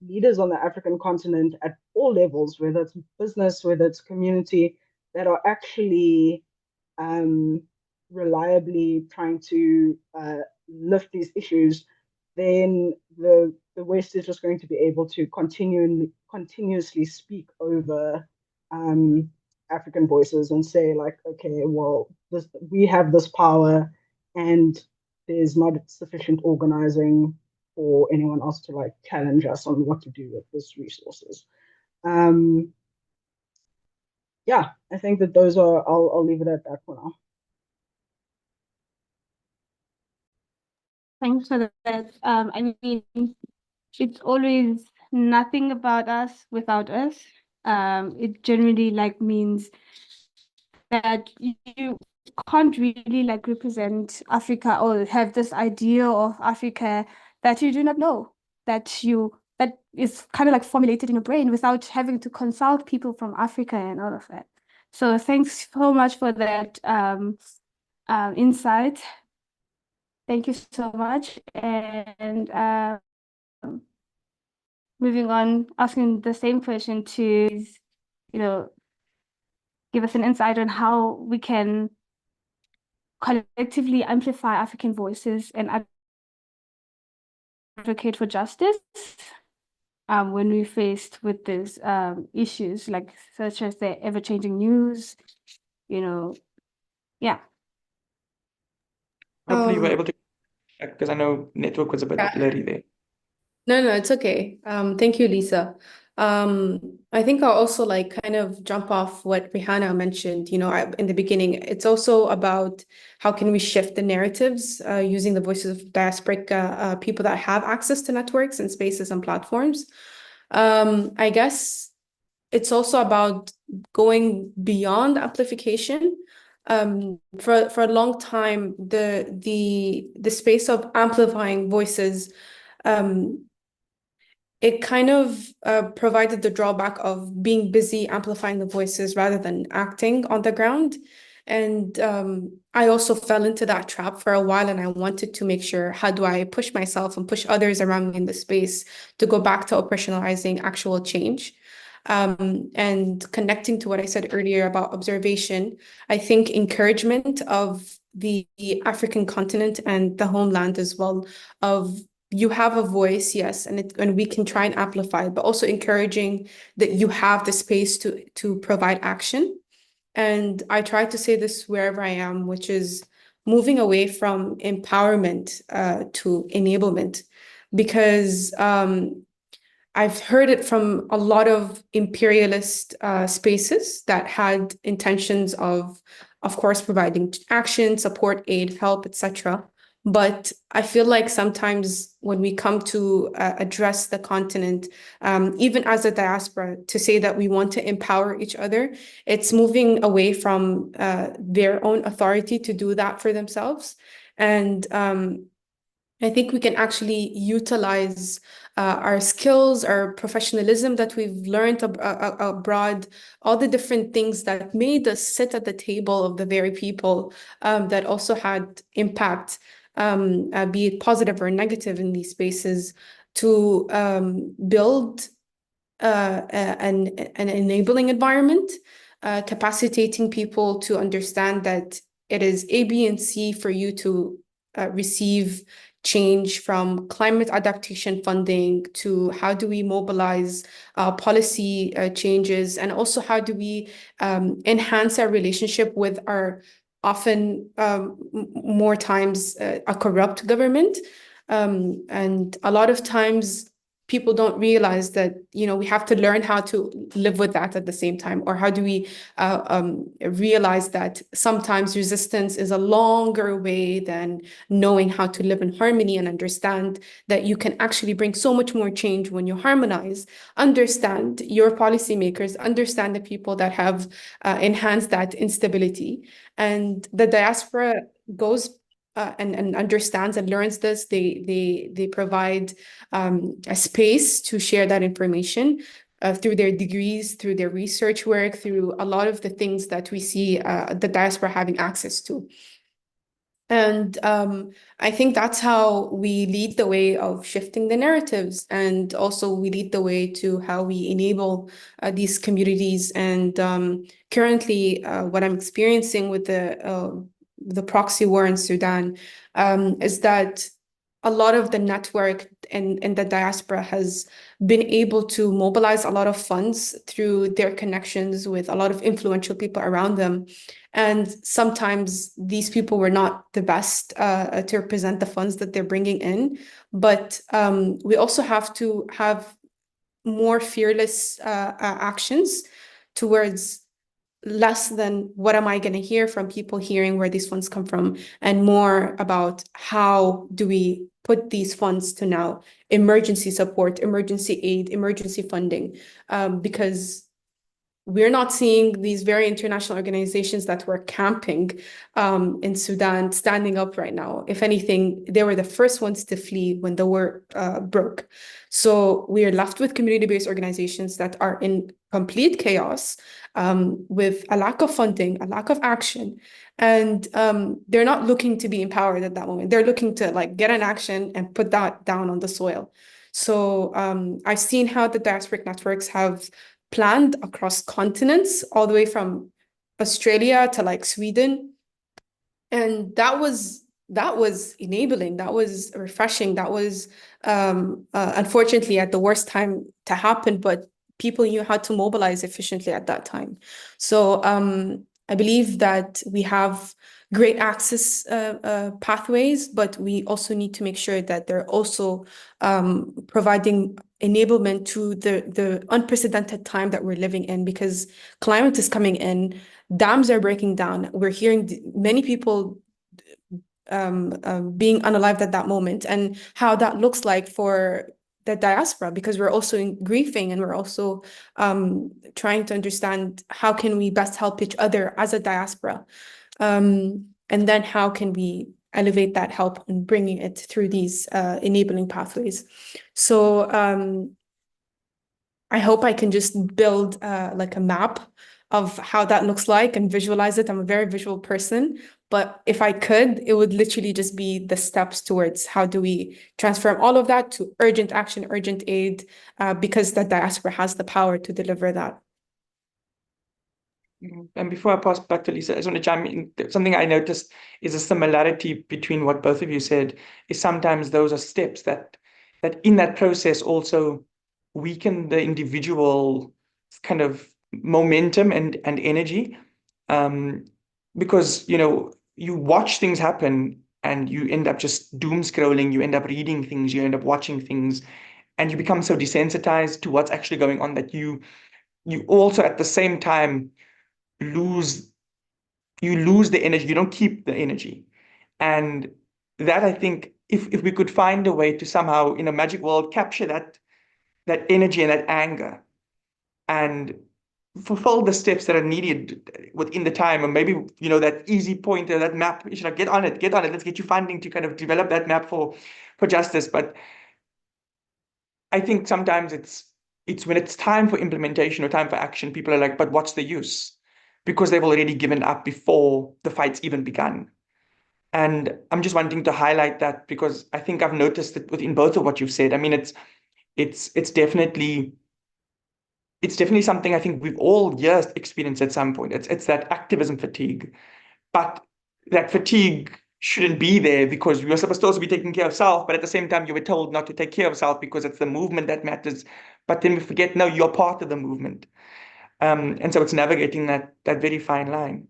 leaders on the African continent at all levels, whether it's business, whether it's community, that are actually reliably trying to lift these issues, then the West is just going to be able to continuously speak over African voices and say, like, okay, well, we have this power, and there's not sufficient organizing for anyone else to like challenge us on what to do with these resources. Yeah, I think that those are, I'll leave it at that for now. Thanks for that. I mean, it's always nothing about us without us. It generally like means that you can't really like represent Africa or have this idea of Africa that you do not know, that is kind of like formulated in your brain without having to consult people from Africa and all of that. So thanks so much for that insight. Thank you so much. And moving on, asking the same question to, give us an insight on how we can collectively amplify African voices and advocate for justice when we're faced with these issues, like such as the ever-changing news, yeah. Hopefully you were able to, because I know network was a bit blurry there. No, it's okay. Thank you, Lisa. I think I'll also like kind of jump off what Rehana mentioned, in the beginning. It's also about how can we shift the narratives using the voices of diasporic people that have access to networks and spaces and platforms. I guess it's also about going beyond amplification. For a long time, the space of amplifying voices, it kind of provided the drawback of being busy amplifying the voices rather than acting on the ground. And I also fell into that trap for a while, and I wanted to make sure, how do I push myself and push others around me in the space to go back to operationalizing actual change? And connecting to what I said earlier about observation, I think encouragement of the African continent and the homeland as well, of you have a voice, yes, and we can try and amplify it, but also encouraging that you have the space to provide action. And I try to say this wherever I am, which is moving away from empowerment to enablement, because I've heard it from a lot of imperialist spaces that had intentions of course, providing action, support, aid, help, etc. But I feel like sometimes when we come to address the continent, even as a diaspora, to say that we want to empower each other, it's moving away from their own authority to do that for themselves. And I think we can actually utilize our skills, our professionalism that we've learned abroad, all the different things that made us sit at the table of the very people that also had impact, be it positive or negative in these spaces, to build an enabling environment, capacitating people to understand that it is A, B, and C for you to receive change, from climate adaptation funding to how do we mobilize policy changes, and also how do we enhance our relationship with our often more times a corrupt government. And a lot of times people don't realize that, we have to learn how to live with that at the same time? Or how do we realize that sometimes resistance is a longer way than knowing how to live in harmony, and understand that you can actually bring so much more change when you harmonize, understand your policymakers, understand the people that have enhanced that instability. And the diaspora goes and understands and learns this. They provide a space to share that information through their degrees, through their research work, through a lot of the things that we see the diaspora having access to. And I think that's how we lead the way of shifting the narratives, and also we lead the way to how we enable these communities. And currently, what I'm experiencing with the proxy war in Sudan is that a lot of the network in the diaspora has been able to mobilize a lot of funds through their connections with a lot of influential people around them. And sometimes these people were not the best to represent the funds that they're bringing in. But we also have to have more fearless actions towards less than what am I going to hear from people hearing where these funds come from, and more about how do we put these funds to now emergency support, emergency aid, emergency funding, because we're not seeing these very international organizations that were camping in Sudan standing up right now. If anything, they were the first ones to flee when the war broke. So we are left with community-based organizations that are in complete chaos, with a lack of funding, a lack of action. And they're not looking to be empowered at that moment. They're looking to get an action and put that down on the soil. So I've seen how the diasporic networks have planned across continents, all the way from Australia to Sweden. And that was enabling, that was refreshing, that was unfortunately at the worst time to happen, but people knew how to mobilize efficiently at that time. So I believe that we have great access pathways, but we also need to make sure that they're also providing enablement to the unprecedented time that we're living in, because climate is coming in, dams are breaking down. We're hearing many people being unalived at that moment, and how that looks like for the diaspora, because we're also grieving, and we're also trying to understand how can we best help each other as a diaspora, and then how can we elevate that help and bringing it through these enabling pathways. So I hope I can just build a map of how that looks like and visualize it. I'm a very visual person, but if I could, it would literally just be the steps towards how do we transform all of that to urgent action, urgent aid, because the diaspora has the power to deliver that. And before I pass back to Lisa, I just want to chime in. Something I noticed is a similarity between what both of you said, is sometimes those are steps that in that process also weaken the individual kind of momentum and energy. Because, you watch things happen and you end up just doom scrolling, you end up reading things, you end up watching things, and you become so desensitized to what's actually going on that you also at the same time lose the energy. You don't keep the energy. And that, I think, if we could find a way to somehow in a magic world capture that energy and that anger and fulfill the steps that are needed within the time, or maybe that easy pointer, that map, you should get on it, let's get you funding to kind of develop that map for justice. But I think sometimes it's when it's time for implementation or time for action, people are like, but what's the use? Because they've already given up before the fight's even begun. And I'm just wanting to highlight that, because I think I've noticed it within both of what you've said. I mean, it's definitely something I think we've all experienced at some point. It's that activism fatigue, but that fatigue shouldn't be there, because we are supposed to also be taking care of self, but at the same time you were told not to take care of self because it's the movement that matters. But then we forget, no, you're part of the movement. And so it's navigating that very fine line.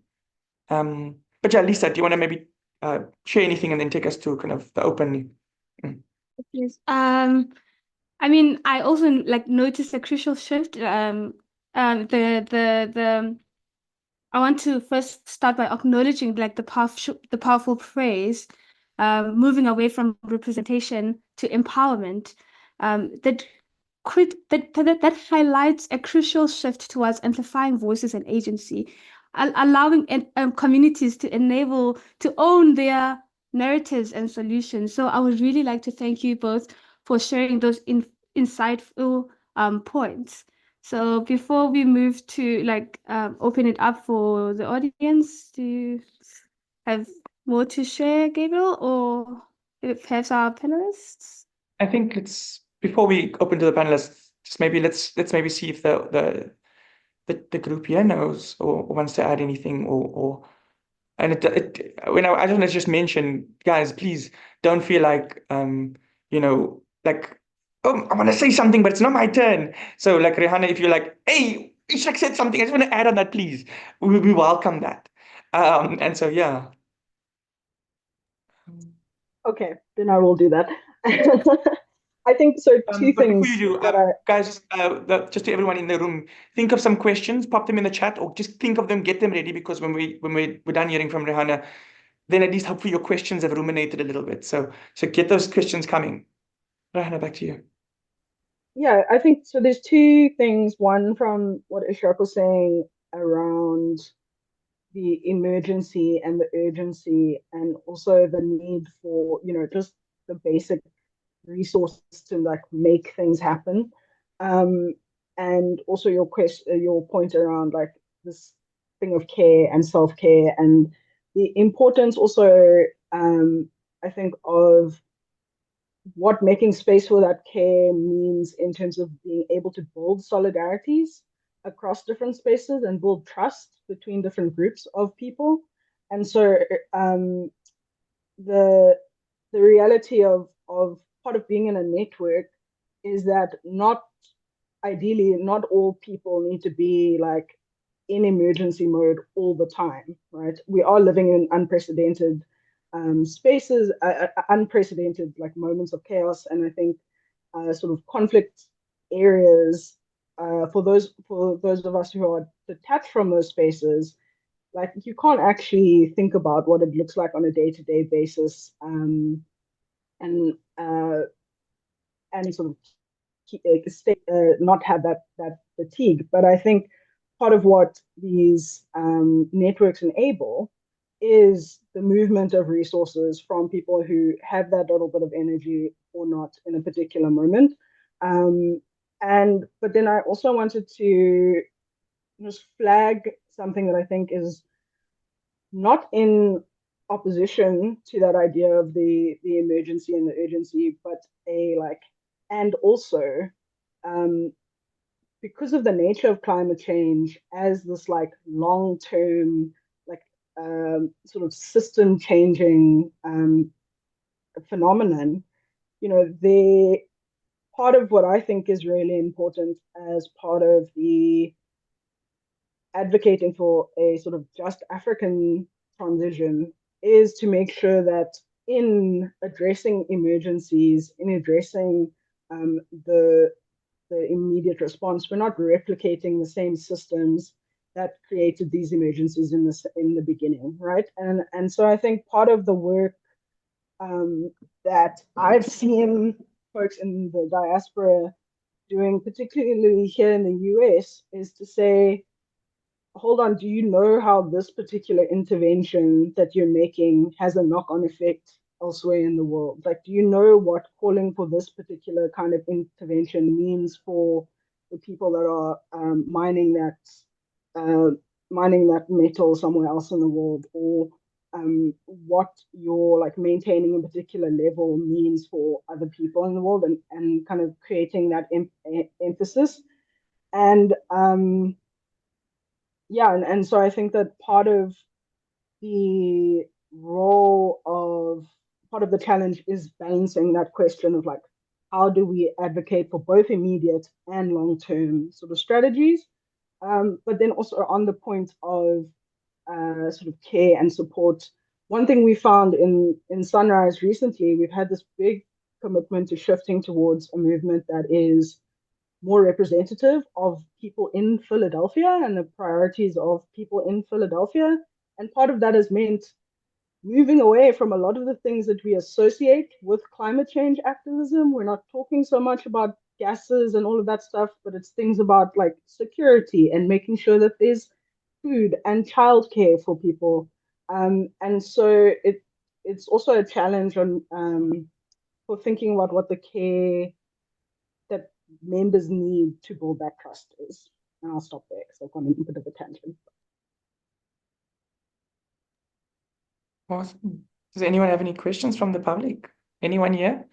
But yeah, Lisa, do you want to maybe share anything and then take us to kind of the open? Yes. I mean, I also like noticed a crucial shift. The I want to first start by acknowledging like the powerful phrase, moving away from representation to empowerment. That that highlights a crucial shift towards amplifying voices and agency, allowing communities to enable to own their narratives and solutions. So I would really like to thank you both for sharing those insightful points. So before we move to like open it up for the audience, do you have more to share, Gabriel, or perhaps our panelists? I think before we open to the panelists, just maybe let's maybe see if the group here knows or wants to add anything or and when I just want to just mention, guys, please don't feel like like, oh, I want to say something, but it's not my turn. So like Rehana, if you're like, hey, Ishraq said something, I just want to add on that, please. We welcome that. And so yeah. Okay, then I will do that. I think so. Two But before you things do, that I guys, just to everyone in the room, think of some questions, pop them in the chat, or just think of them, get them ready, because when we're done hearing from Rehana, then at least hopefully your questions have ruminated a little bit. So get those questions coming. Rehana, back to you. yeah, I think so. There's two things. One from what Ishraq was saying around the emergency and the urgency, and also the need for, just the basic resources to like make things happen. Um, and also your point around like this thing of care and self-care and the importance also, I think, of what making space for that care means in terms of being able to build solidarities across different spaces and build trust between different groups of people. And so the the reality of part of being in a network is that ideally not all people need to be like in emergency mode all the time, right? We are living in unprecedented spaces, unprecedented like moments of chaos, and I think sort of conflict areas for those of us who are detached from those spaces, like you can't actually think about what it looks like on a day-to-day basis, and sort of not have that fatigue. But I think part of what these networks enable is the movement of resources from people who have that little bit of energy or not in a particular moment. But then I also wanted to just flag something that I think is not in opposition to that idea of the emergency and the urgency, but a like, and also because of the nature of climate change as this like long-term like sort of system changing phenomenon, the part of what I think is really important as part of the advocating for a sort of just African transition is to make sure that in addressing emergencies, in addressing the immediate response, we're not replicating the same systems that created these emergencies in the beginning, right? And so I think part of the work that I've seen folks in the diaspora doing, particularly here in the US, is to say, hold on, do you know how this particular intervention that you're making has a knock-on effect elsewhere in the world? Like, do you know what calling for this particular kind of intervention means for the people that are mining that metal somewhere else in the world, or what your like maintaining a particular level means for other people in the world, and kind of creating that emphasis. And yeah, and so I think that the role of part of the challenge is balancing that question of like, how do we advocate for both immediate and long-term sort of strategies, but then also on the point of sort of care and support. One thing we found in Sunrise recently, we've had this big commitment to shifting towards a movement that is more representative of people in Philadelphia and the priorities of people in Philadelphia. And part of that has meant moving away from a lot of the things that we associate with climate change activism. We're not talking so much about gases and all of that stuff, but it's things about like security and making sure that there's food and childcare for people. And so it's also a challenge on for thinking about what the care that members need to build that trust is. And I'll stop there because I've gone a bit of a tangent. Awesome. Does anyone have any questions from the public? Anyone here?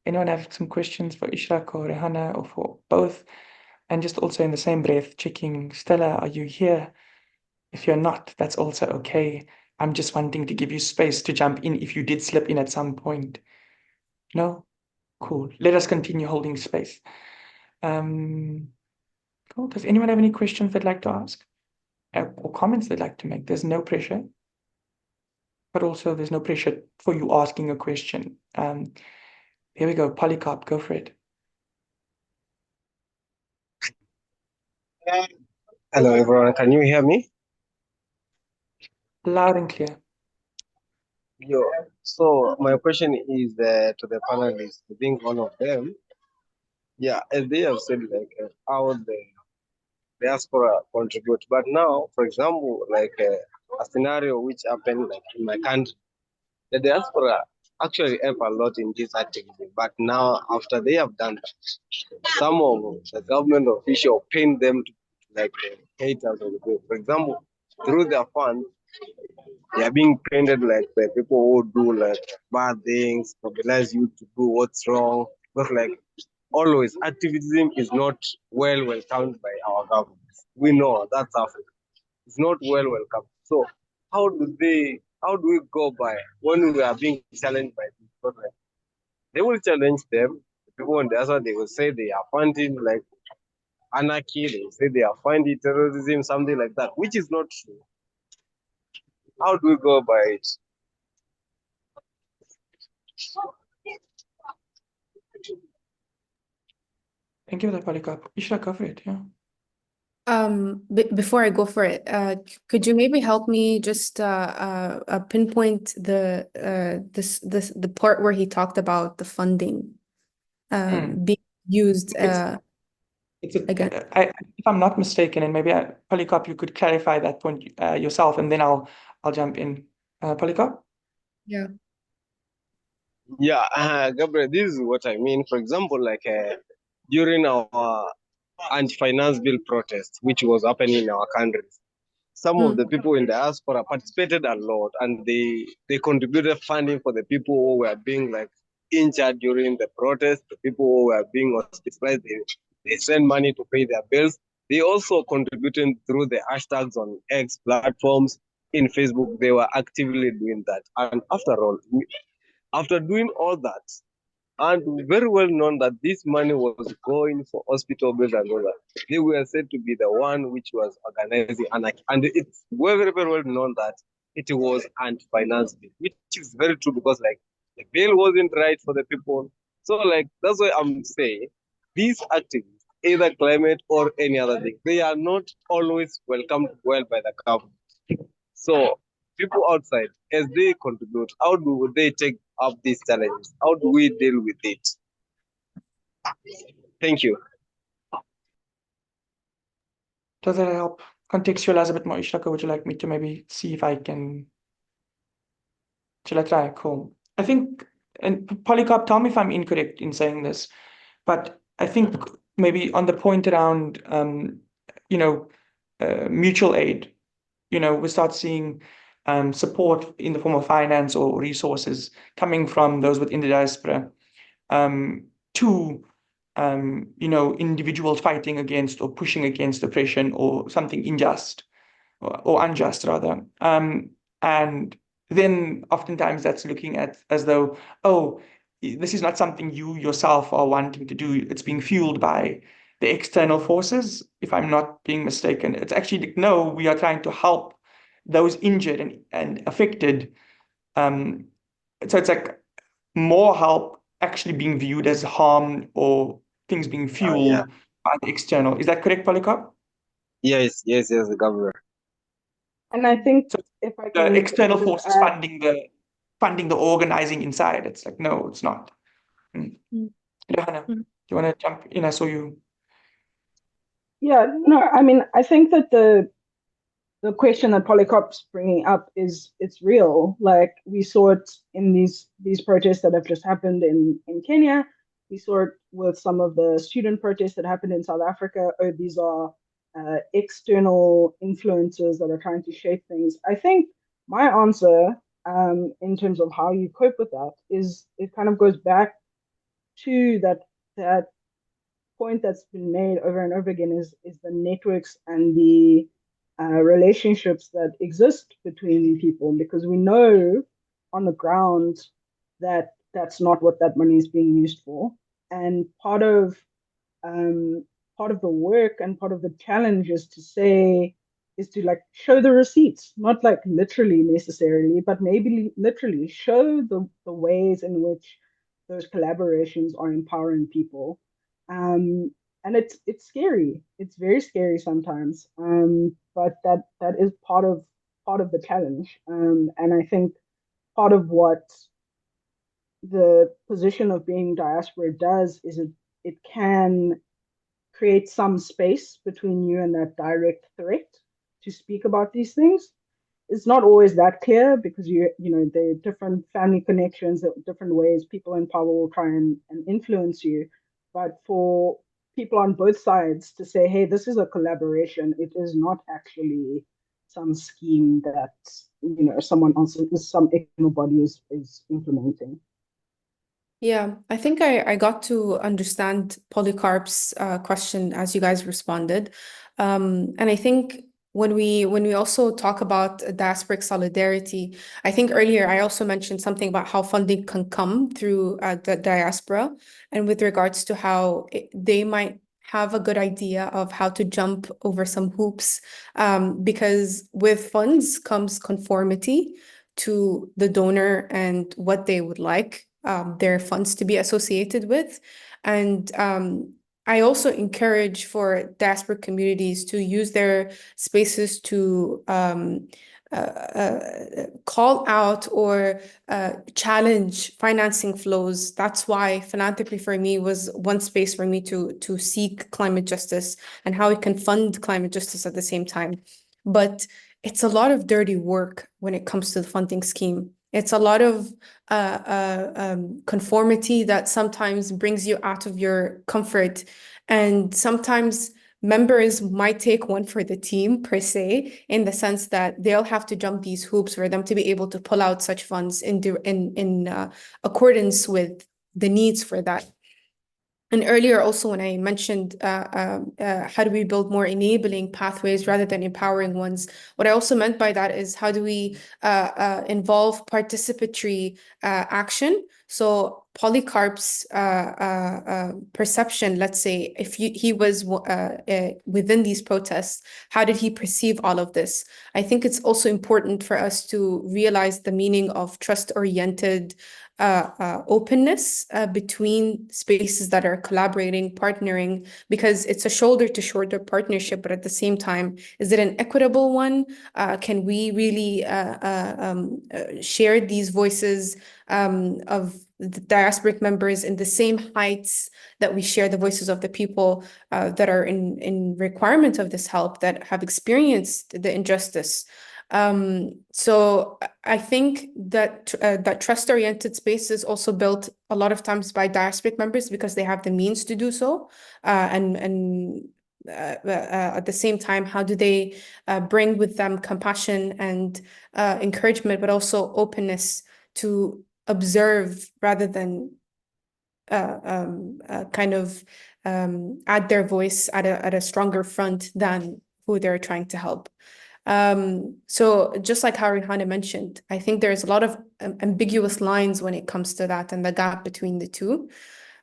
Anyone have some questions for Ishraq or Rehana or for both? And just also in the same breath, checking, Stella, are you here? If you're not, that's also okay. I'm just wanting to give you space to jump in if you did slip in at some point. No? Cool. Let us continue holding space. Cool. Does anyone have any questions they'd like to ask? Or comments they'd like to make? There's no pressure. But also there's no pressure for you asking a question. Here we go. Polycarp, go for it. Hello, everyone. Can you hear me? Loud and clear. Yo. So my question is to the panelists. I think one of them, yeah, as they have said, like how the diaspora contribute. But now, for example, like a scenario which happened like in my country, the diaspora actually help a lot in this activity. But now, after they have done that, some of the government officials paint them to like haters of the group. For example, through their fund, they are being painted like the people who do like bad things, mobilize you to do what's wrong. But like always, activism is not well welcomed by our governments. We know that's Africa. It's not well welcomed. So how do we go by when we are being challenged by this? Because like, they will challenge them. The people on the other side, they will say they are funding like anarchy, they will say they are funding terrorism, something like that, which is not true. How do we go by it? Thank you for that, Polycarp. Ishraq, go for it. Yeah. Before I go for it, could you maybe help me just pinpoint the part where he talked about the funding being used again? If I'm not mistaken, and maybe Polycarp, you could clarify that point yourself, and then I'll jump in. Polycarp? Yeah. Yeah, Gabriel, this is what I mean. For example, like during our anti-finance bill protest, which was happening in our country, some of the people in the diaspora participated a lot, and they contributed funding for the people who were being like injured during the protest, the people who were being hospitalized. They sent money to pay their bills. They also contributed through the hashtags on X platforms, in Facebook. They were actively doing that. And after doing all that, and very well known that this money was going for hospital bills and all that, they were said to be the one which was organizing anarchy. And it's very, very well known that it was anti-finance bill, which is very true because like the bill wasn't right for the people. So like that's why I'm saying these activists, either climate or any other thing, they are not always welcomed well by the government. So people outside, as they contribute, how do they take up these challenges? How do we deal with it? Thank you. Does that help contextualize a bit more, Ishraq, or would you like me to maybe see if I can? Shall I try? Cool. I think, and Polycarp, tell me if I'm incorrect in saying this, but I think maybe on the point around, mutual aid, we start seeing support in the form of finance or resources coming from those within the diaspora to individuals fighting against or pushing against oppression or something unjust or unjust rather. And then oftentimes that's looking at as though, oh, this is not something you yourself are wanting to do. It's being fueled by the external forces, if I'm not being mistaken. It's actually, no, we are trying to help those injured and affected. So it's like more help actually being viewed as harm or things being Yeah. fueled by the external. Is that correct, Polycarp? Yes, the governor. And I think So if I the can external just forces add, funding the organizing inside. It's like, no, it's not. Mm. Mm. Rehana, do Mm. you want to jump in? I saw you. yeah, no, I mean, I think that the question that Polycarp's bringing up is it's real. Like we saw it in these protests that have just happened in Kenya. We saw it with some of the student protests that happened in South Africa. Oh, these are external influences that are trying to shape things. I think my answer, in terms of how you cope with that, is it kind of goes back to that point that's been made over and over again is the networks and the relationships that exist between people, because we know on the ground that that's not what that money is being used for. And um, part of the work and part of the challenge is to like show the receipts, not like literally necessarily, but maybe literally show the ways in which those collaborations are empowering people. um, and it's scary. It's very scary sometimes. But that is part of the challenge. And I think part of what the position of being diaspora does is it can create some space between you and that direct threat to speak about these things. It's not always that clear because you know there are different family connections, different ways people in power will try and influence you. But for people on both sides to say, hey, this is a collaboration, it is not actually some scheme that someone else, some external body is implementing. Yeah, I think I got to understand Polycarp's question as you guys responded. And I think when we also talk about diasporic solidarity, I think earlier I also mentioned something about how funding can come through the diaspora, and with regards to how they might have a good idea of how to jump over some hoops, because with funds comes conformity to the donor and what they would like their funds to be associated with. And I also encourage for diaspora communities to use their spaces to call out or challenge financing flows. That's why philanthropy for me was one space for me to seek climate justice and how we can fund climate justice at the same time. But it's a lot of dirty work when it comes to the funding scheme. It's a lot of conformity that sometimes brings you out of your comfort. And sometimes members might take one for the team per se, in the sense that they'll have to jump these hoops for them to be able to pull out such funds in accordance with the needs for that. And earlier also when I mentioned how do we build more enabling pathways rather than empowering ones, what I also meant by that is how do we involve participatory action? So Polycarp's perception, let's say, if he was within these protests, how did he perceive all of this? I think it's also important for us to realize the meaning of trust-oriented openness between spaces that are collaborating, partnering, because it's a shoulder-to-shoulder partnership, but at the same time, is it an equitable one? Can we really share these voices of the diasporic members in the same heights that we share the voices of the people that are in requirement of this help, that have experienced the injustice? So I think that that trust-oriented space is also built a lot of times by diasporic members because they have the means to do so, and at the same time, how do they bring with them compassion and encouragement, but also openness to observe rather than kind of add their voice at a stronger front than who they're trying to help. So just like how Rehana mentioned, I think there's a lot of ambiguous lines when it comes to that and the gap between the two.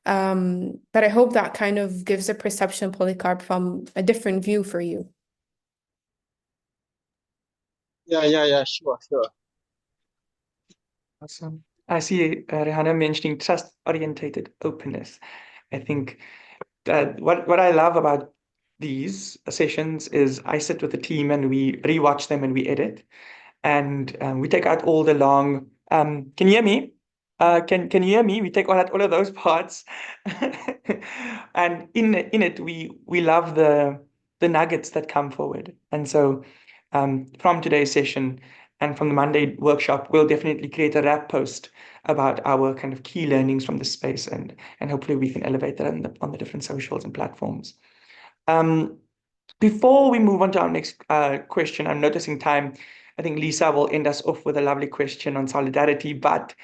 But I hope that kind of gives a perception, Polycarp, from a different view for you. Yeah, sure. Awesome. I see Rehana mentioning trust-orientated openness. I think what I love about these sessions is I sit with the team and we rewatch them and we edit, and we take out all the long. Can you hear me? Can you hear me? We take out all of those parts, and in it we love the nuggets that come forward. And so from today's session and from the Monday workshop, we'll definitely create a wrap post about our kind of key learnings from this space, and hopefully we can elevate that on the different socials and platforms. Before we move on to our next question, I'm noticing time. I think Lisa will end us off with a lovely question on solidarity, but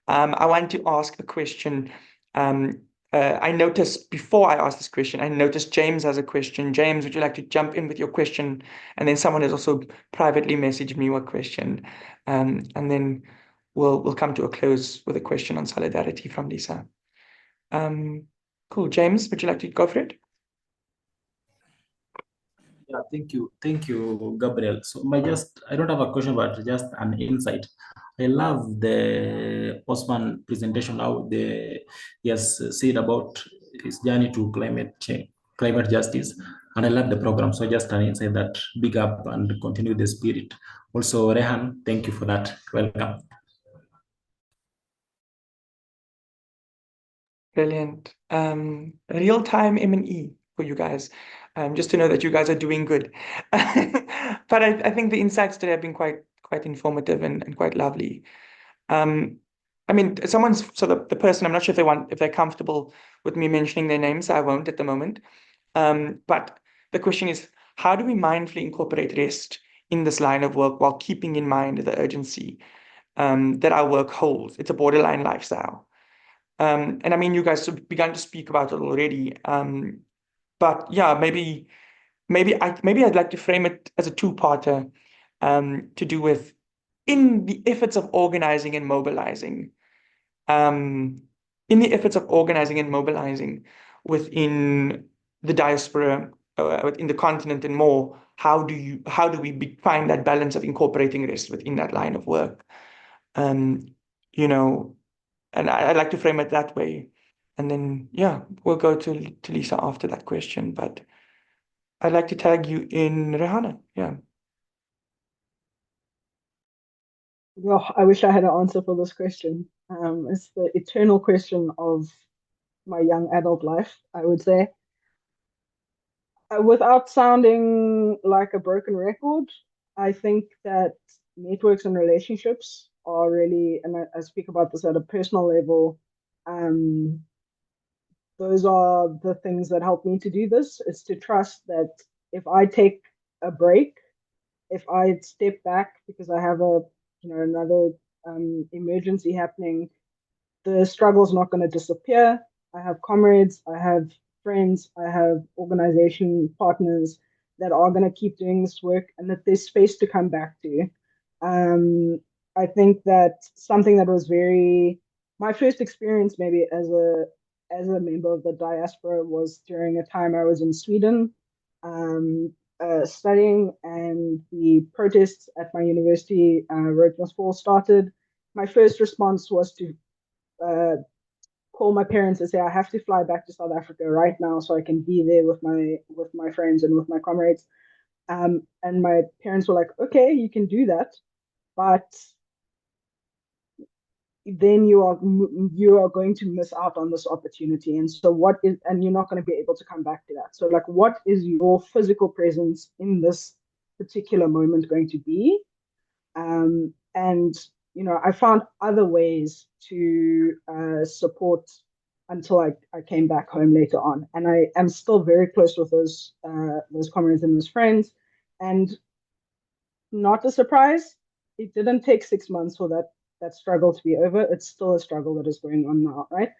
I want to ask a question. I noticed before I ask this question, I noticed James has a question. James, would you like to jump in with your question? And then someone has also privately messaged me a question. And then we'll come to a close with a question on solidarity from Lisa. Cool. James, would you like to go for it? Yeah, thank you, Gabriel. So I don't have a question, but just an insight. I love the Osman presentation, how he has said about his journey to climate change, climate justice, and I love the program. So just an insight that big up and continue the spirit. Also, Rehan, thank you for that. Welcome. Brilliant. Real-time M&E for you guys. Just to know that you guys are doing good. But I think the insights today have been quite informative and quite lovely. I mean, so the person, I'm not sure if they're comfortable with me mentioning their names, so I won't at the moment. But the question is, how do we mindfully incorporate rest in this line of work while keeping in mind the urgency that our work holds? It's a borderline lifestyle. And I mean, you guys have begun to speak about it already. But yeah, maybe I'd like to frame it as a two-parter to do with in the efforts of organizing and mobilizing. In the efforts of organizing and mobilizing within the diaspora, within the continent and more, how do we find that balance of incorporating rest within that line of work? You know, and I'd like to frame it that way. And then, yeah, we'll go to Lisa after that question. But I'd like to tag you in, Rehana. Yeah. Well, I wish I had an answer for this question. It's the eternal question of my young adult life, I would say. Without sounding like a broken record, I think that networks and relationships are really, and I speak about this at a personal level, those are the things that help me to do this. It's to trust that if I take a break, if I step back because I have another emergency happening, the struggle is not going to disappear. I have comrades, I have friends, I have organization partners that are going to keep doing this work, and that there's space to come back to. I think that something that was my first experience maybe as a member of the diaspora was during a time I was in Sweden studying, and the protests at my university, Roodmans Fall, started. My first response was to call my parents and say, I have to fly back to South Africa right now so I can be there with my friends and with my comrades. And my parents were like, okay, you can do that, but then you are going to miss out on this opportunity. And so and you're not going to be able to come back to that. So like, what is your physical presence in this particular moment going to be? And I found other ways to support until I came back home later on. And I am still very close with those comrades and those friends. And not a surprise, it didn't take 6 months for that struggle to be over. It's still a struggle that is going on now, right?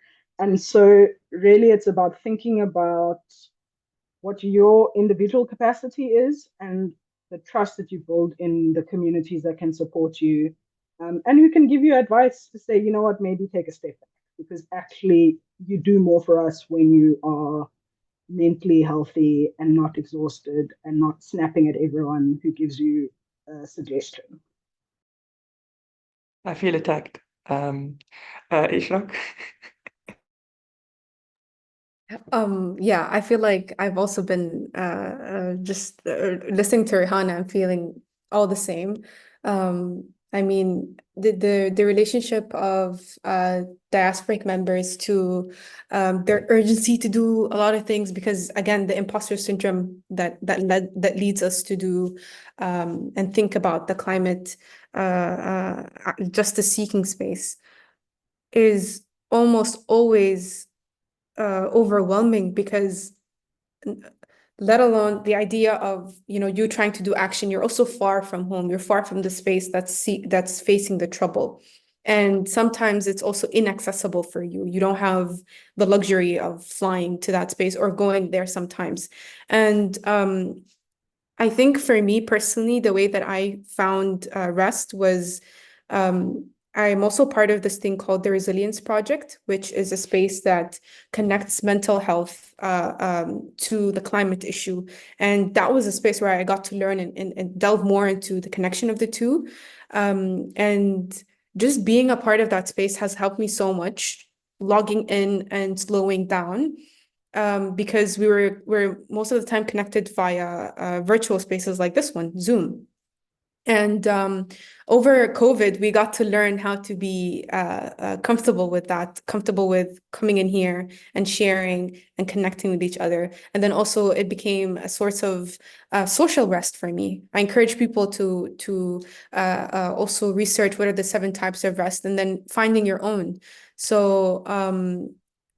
And so really it's about thinking about what your individual capacity is and the trust that you build in the communities that can support you, and who can give you advice to say, you know what, maybe take a step back, because actually you do more for us when you are mentally healthy and not exhausted and not snapping at everyone who gives you a suggestion. I feel attacked. Ishraq? Yeah, I feel like I've also been just listening to Rehana and feeling all the same. I mean, the relationship of diasporic members to their urgency to do a lot of things, because again, the imposter syndrome that leads us to do and think about the climate justice seeking space is almost always overwhelming, because let alone the idea of you trying to do action, you're also far from home, you're far from the space that's facing the trouble, and sometimes it's also inaccessible for you. You don't have the luxury of flying to that space or going there sometimes. And I think for me personally, the way that I found rest was I'm also part of this thing called the Resilience Project, which is a space that connects mental health to the climate issue. And that was a space where I got to learn and delve more into the connection of the two. And just being a part of that space has helped me so much, logging in and slowing down, because we're most of the time connected via virtual spaces like this one, Zoom. And over COVID, we got to learn how to be comfortable with that, comfortable with coming in here and sharing and connecting with each other. And then also it became a source of social rest for me. I encourage people to also research what are the 7 types of rest, and then finding your own. So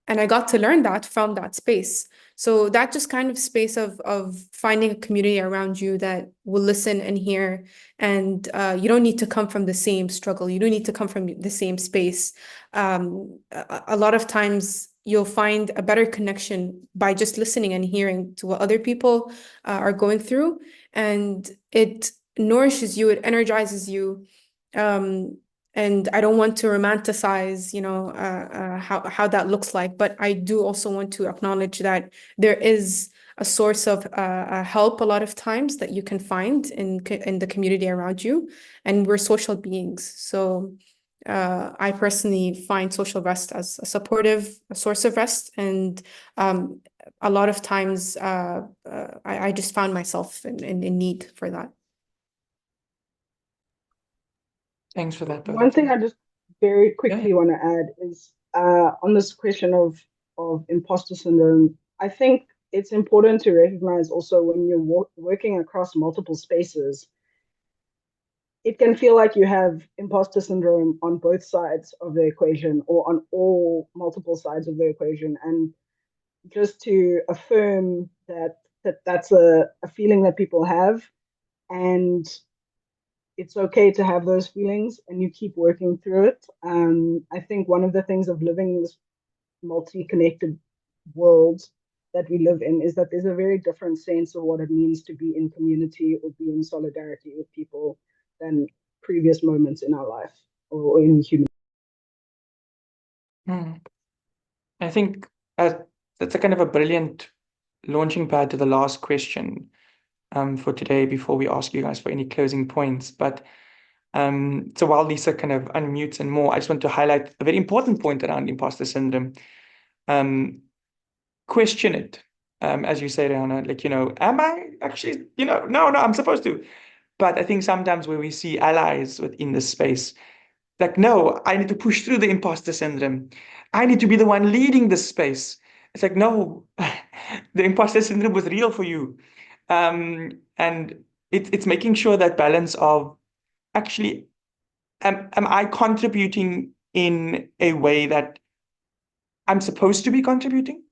and I got to learn that from that space. So that just kind of space of finding a community around you that will listen and hear, and you don't need to come from the same struggle. You don't need to come from the same space. A lot of times you'll find a better connection by just listening and hearing to what other people are going through, and it nourishes you, it energizes you. And I don't want to romanticize, how that looks like, but I do also want to acknowledge that there is a source of help a lot of times that you can find in the community around you, and we're social beings. So I personally find social rest as a source of rest, and a lot of times I just found myself in need for that. Thanks for that, both One of thing you. I just very quickly Yeah. want to add is on this question of imposter syndrome. I think it's important to recognize also when you're working across multiple spaces, it can feel like you have imposter syndrome on both sides of the equation or on all multiple sides of the equation. And just to affirm that's a feeling that people have, and it's okay to have those feelings and you keep working through it. I think one of the things of living in this multi-connected world that we live in is that there's a very different sense of what it means to be in community or be in solidarity with people than previous moments in our life or in human. I think that's a kind of a brilliant launching pad to the last question for today before we ask you guys for any closing points. But so while Lisa kind of unmutes and more, I just want to highlight a very important point around imposter syndrome. Question it, as you say, Rehana, like, am I actually, no, I'm supposed to. But I think sometimes where we see allies within this space, like, no, I need to push through the imposter syndrome. I need to be the one leading this space. It's like, no, the imposter syndrome was real for you. And it's making sure that balance of actually, am I contributing in a way that I'm supposed to be contributing?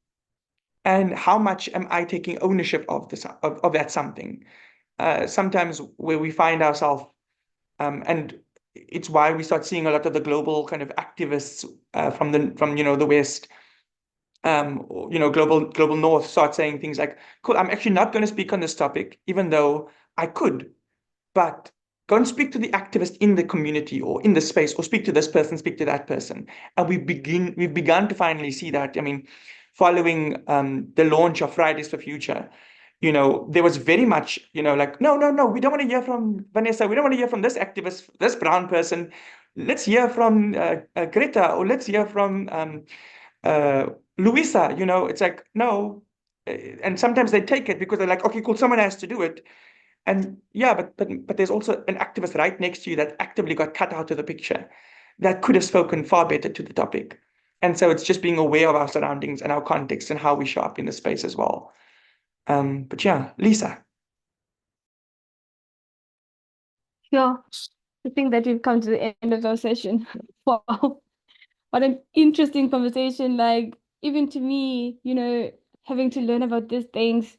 And how much am I taking ownership of this of that something? Sometimes where we find ourselves, and it's why we start seeing a lot of the global kind of activists from the West, global North start saying things like, "Cool, I'm actually not going to speak on this topic, even though I could, but go and speak to the activist in the community or in the space, or speak to this person, speak to that person." And we've begun to finally see that. I mean, following the launch of Fridays for Future, there was very much, like, no, we don't want to hear from Vanessa. We don't want to hear from this activist, this brown person. let's hear from Greta, or let's hear from Louisa. It's like, no. And sometimes they take it because they're like, okay, cool, someone has to do it. And yeah, but there's also an activist right next to you that actively got cut out of the picture that could have spoken far better to the topic. And so it's just being aware of our surroundings and our context and how we show up in the space as well. But yeah, Lisa. Yeah, I think that we've come to the end of our session. Wow, what an interesting conversation. Like, even to me, having to learn about these things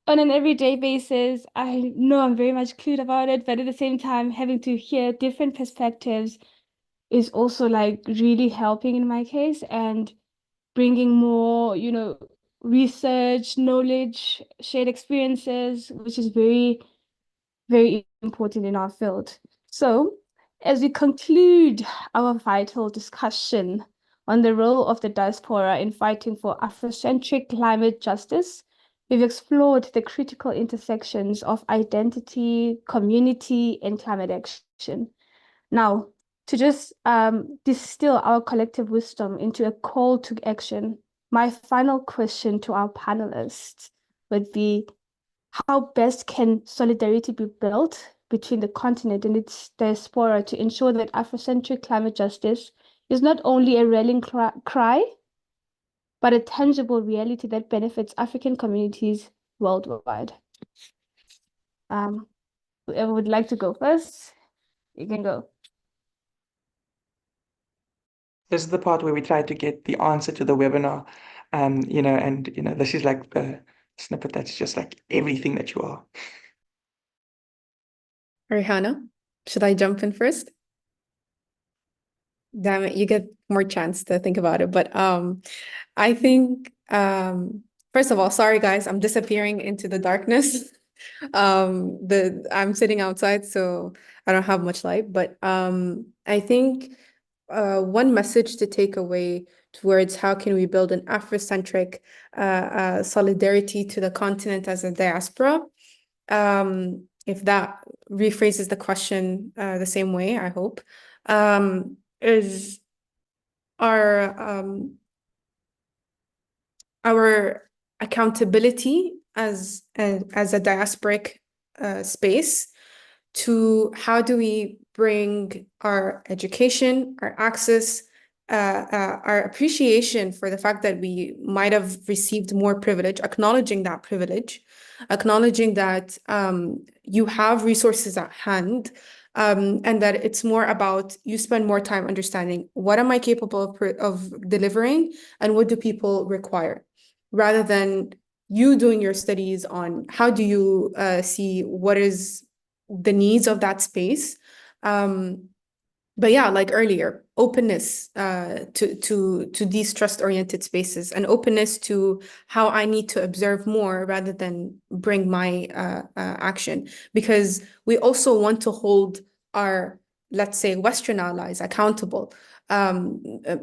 on an everyday basis, I know I'm very much clued about it, but at the same time, having to hear different perspectives is also like really helping in my case and bringing more, research, knowledge, shared experiences, which is very, very important in our field. So, as we conclude our vital discussion on the role of the diaspora in fighting for Afrocentric climate justice, we've explored the critical intersections of identity, community, and climate action. Now, to just distill our collective wisdom into a call to action, my final question to our panelists would be, how best can solidarity be built between the continent and its diaspora to ensure that Afrocentric climate justice is not only a rallying cry, but a tangible reality that benefits African communities worldwide? Whoever would like to go first, you can go. This is the part where we try to get the answer to the webinar. This is like the snippet that's just like everything that you are. Rehana, should I jump in first? Damn it, you get more chance to think about it. But I think, first of all, sorry guys, I'm disappearing into the darkness. I'm sitting outside, so I don't have much light. But I think one message to take away towards how can we build an Afrocentric solidarity to the continent as a diaspora, if that rephrases the question the same way, I hope, is our accountability as a diasporic space to how do we bring our education, our access, our appreciation for the fact that we might have received more privilege, acknowledging that privilege, acknowledging that you have resources at hand, and that it's more about you spend more time understanding what am I capable of delivering and what do people require, rather than you doing your studies on how do you see what is the needs of that space. But yeah, like earlier, openness to these trust-oriented spaces, and openness to how I need to observe more rather than bring my action. Because we also want to hold our, let's say, Western allies accountable,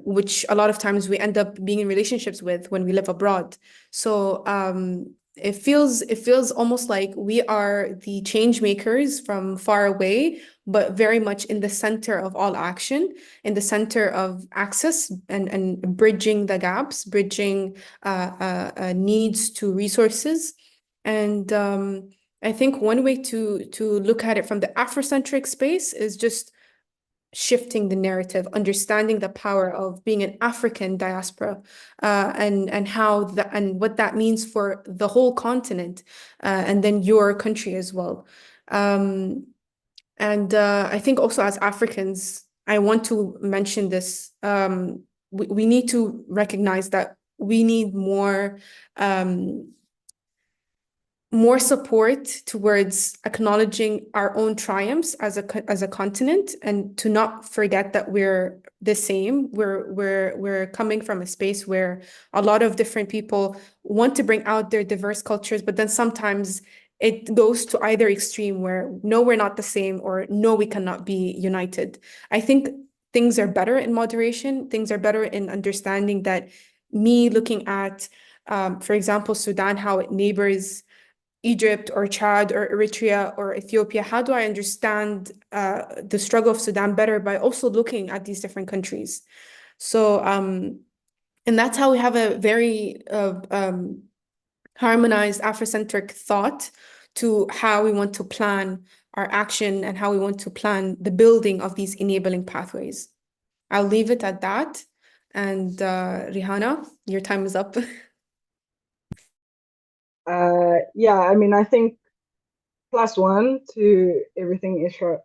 which a lot of times we end up being in relationships with when we live abroad. So it feels almost like we are the change makers from far away, but very much in the center of all action, in the center of access and bridging the gaps, bridging needs to resources. And I think one way to look at it from the Afrocentric space is just shifting the narrative, understanding the power of being an African diaspora, and how that and what that means for the whole continent, and then your country as well. I think also as Africans, I want to mention this. We need to recognize that we need more support towards acknowledging our own triumphs as a continent, and to not forget that we're the same. We're coming from a space where a lot of different people want to bring out their diverse cultures, but then sometimes it goes to either extreme where no, we're not the same, or no, we cannot be united. I think things are better in moderation. Things are better in understanding that me looking at, for example, Sudan, how it neighbors Egypt or Chad or Eritrea or Ethiopia? How do I understand the struggle of Sudan better by also looking at these different countries? So, and that's how we have a very harmonized Afrocentric thought to how we want to plan our action and how we want to plan the building of these enabling pathways. I'll leave it at that. And Rehana, your time is up. Yeah, I mean, I think +1 to everything Ishraq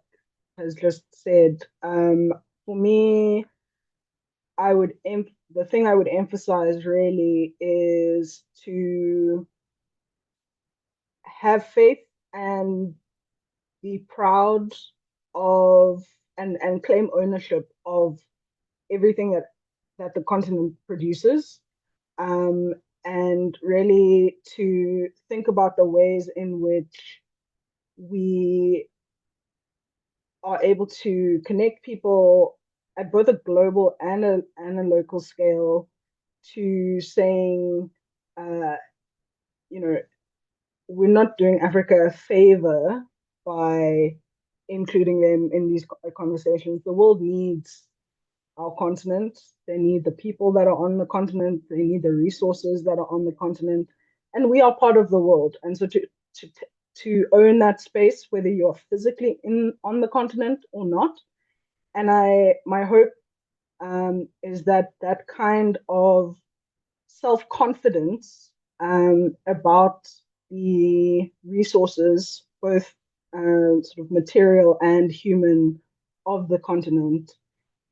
has just said. For me, the thing I would emphasize really is to have faith and be proud of and claim ownership of everything that the continent produces, and really to think about the ways in which we are able to connect people at both a global and a local scale to saying, you know, we're not doing Africa a favor by including them in these conversations. The world needs our continent. They need the people that are on the continent. They need the resources that are on the continent, and we are part of the world. And so to own that space, whether you're physically on the continent or not. And my hope is that that kind of self-confidence about the resources, both sort of material and human, of the continent,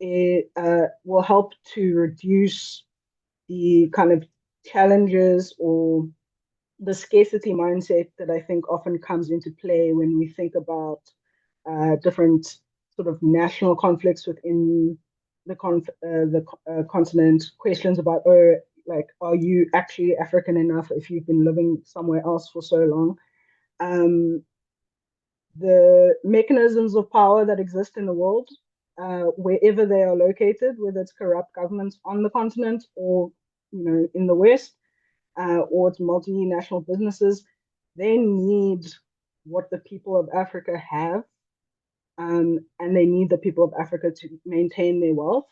it will help to reduce the kind of challenges or the scarcity mindset that I think often comes into play when we think about different sort of national conflicts within the continent. Questions about, oh, like, are you actually African enough if you've been living somewhere else for so long? The mechanisms of power that exist in the world, wherever they are located, whether it's corrupt governments on the continent or in the West, or it's multinational businesses, they need what the people of Africa have, and they need the people of Africa to maintain their wealth.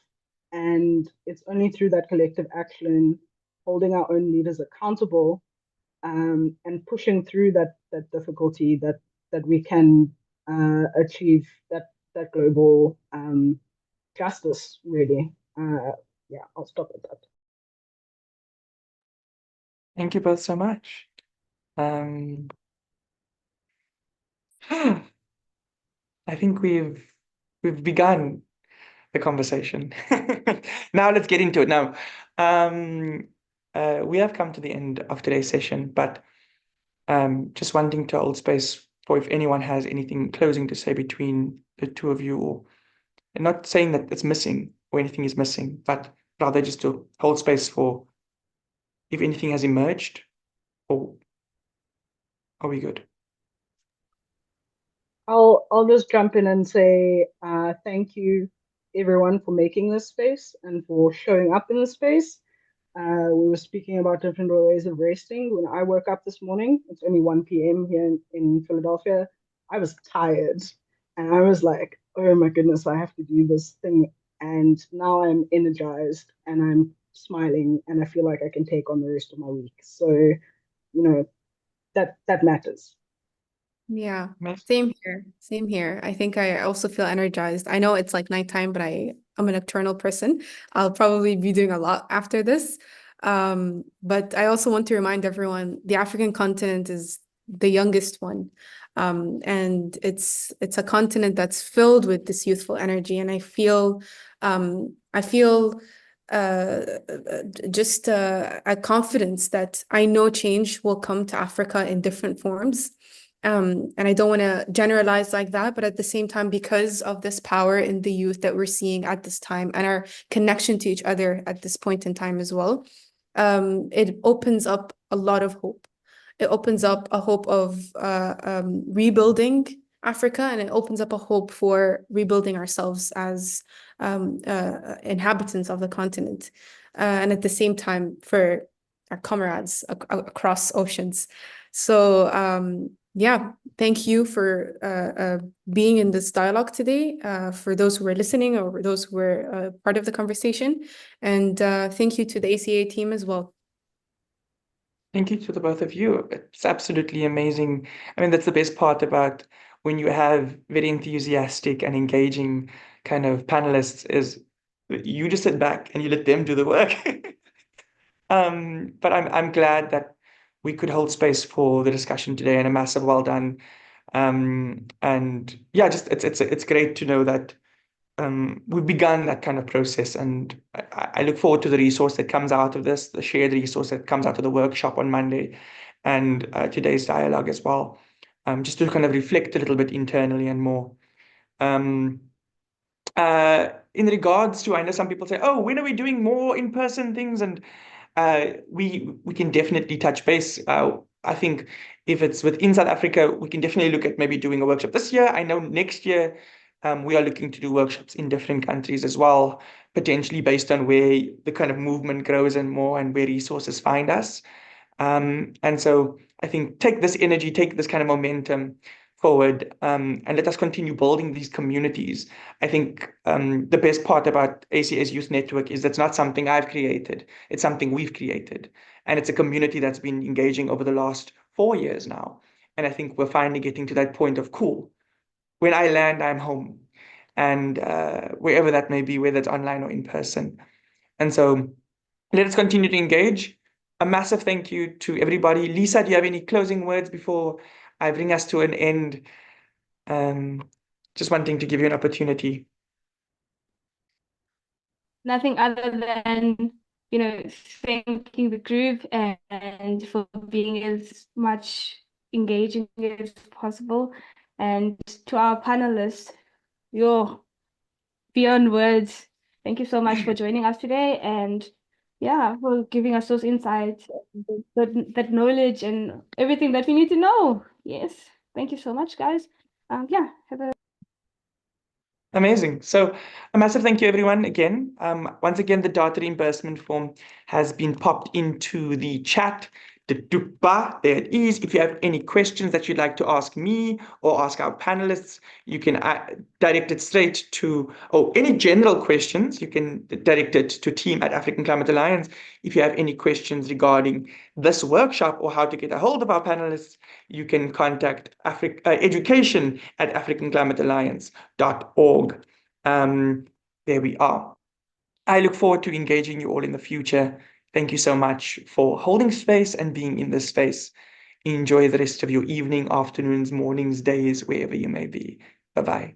And it's only through that collective action, holding our own leaders accountable, and pushing through that difficulty, that we can achieve that global justice, really. Yeah, I'll stop at that. Thank you both so much. I think we've begun the conversation. Now let's get into it. Now, we have come to the end of today's session, but just wanting to hold space for if anyone has anything closing to say between the two of you, or and not saying that it's missing or anything is missing, but rather just to hold space for if anything has emerged, or are we good? I'll just jump in and say thank you everyone for making this space and for showing up in the space. We were speaking about different ways of resting. When I woke up this morning, it's only 1 p.m. here in Philadelphia, I was tired and I was like, oh my goodness, I have to do this thing. And now I'm energized and I'm smiling and I feel like I can take on the rest of my week. So, that matters. Yeah, same here. Same here. I think I also feel energized. I know it's like nighttime, but I'm a nocturnal person. I'll probably be doing a lot after this. But I also want to remind everyone the African continent is the youngest one. And it's a continent that's filled with this youthful energy. And I feel just a confidence that I know change will come to Africa in different forms. And I don't want to generalize like that, but at the same time, because of this power in the youth that we're seeing at this time and our connection to each other at this point in time as well, it opens up a lot of hope. It opens up a hope of rebuilding Africa, and it opens up a hope for rebuilding ourselves as inhabitants of the continent. And at the same time, for our comrades across oceans. So yeah, thank you for being in this dialogue today, for those who were listening or those who were part of the conversation. And thank you to the ACA team as well. Thank you to the both of you. It's absolutely amazing. I mean, that's the best part about when you have very enthusiastic and engaging kind of panelists is you just sit back and you let them do the work. But I'm glad that we could hold space for the discussion today, and a massive well done. And yeah, just it's great to know that we've begun that kind of process, and I look forward to the resource that comes out of this, the shared resource that comes out of the workshop on Monday, and today's dialogue as well, just to kind of reflect a little bit internally and more. Um, in regards to, I know some people say, "Oh, when are we doing more in-person things?" And we can definitely touch base. I think if it's within South Africa, we can definitely look at maybe doing a workshop this year. I know next year we are looking to do workshops in different countries as well, potentially based on where the kind of movement grows and more, and where resources find us. And so I think take this energy, take this kind of momentum forward, and let us continue building these communities. I think the best part about ACA's Youth Network is that's not something I've created. It's something we've created. And it's a community that's been engaging over the last 4 years now. And I think we're finally getting to that point of cool. When I land, I'm home. And wherever that may be, whether it's online or in person. And so let us continue to engage. A massive thank you to everybody. Lisa, do you have any closing words before I bring us to an end? Just wanting to give you an opportunity. Nothing other than, thanking the group and for being as much engaging as possible. And to our panelists, you're beyond words. Thank you so much for joining us today, and yeah, for giving us those insights, that knowledge and everything that we need to know. Yes. Thank you so much, guys. Yeah, have a Amazing. So a massive thank you, everyone, again. Once again, the data reimbursement form has been popped into the chat. There it is. If you have any questions that you'd like to ask me or ask our panelists, you can direct it straight to, or any general questions, you can direct it to team at African Climate Alliance. If you have any questions regarding this workshop or how to get a hold of our panelists, you can contact education at africanclimatealliance.org. There we are. I look forward to engaging you all in the future. Thank you so much for holding space and being in this space. Enjoy the rest of your evening, afternoons, mornings, days, wherever you may be. Bye-bye.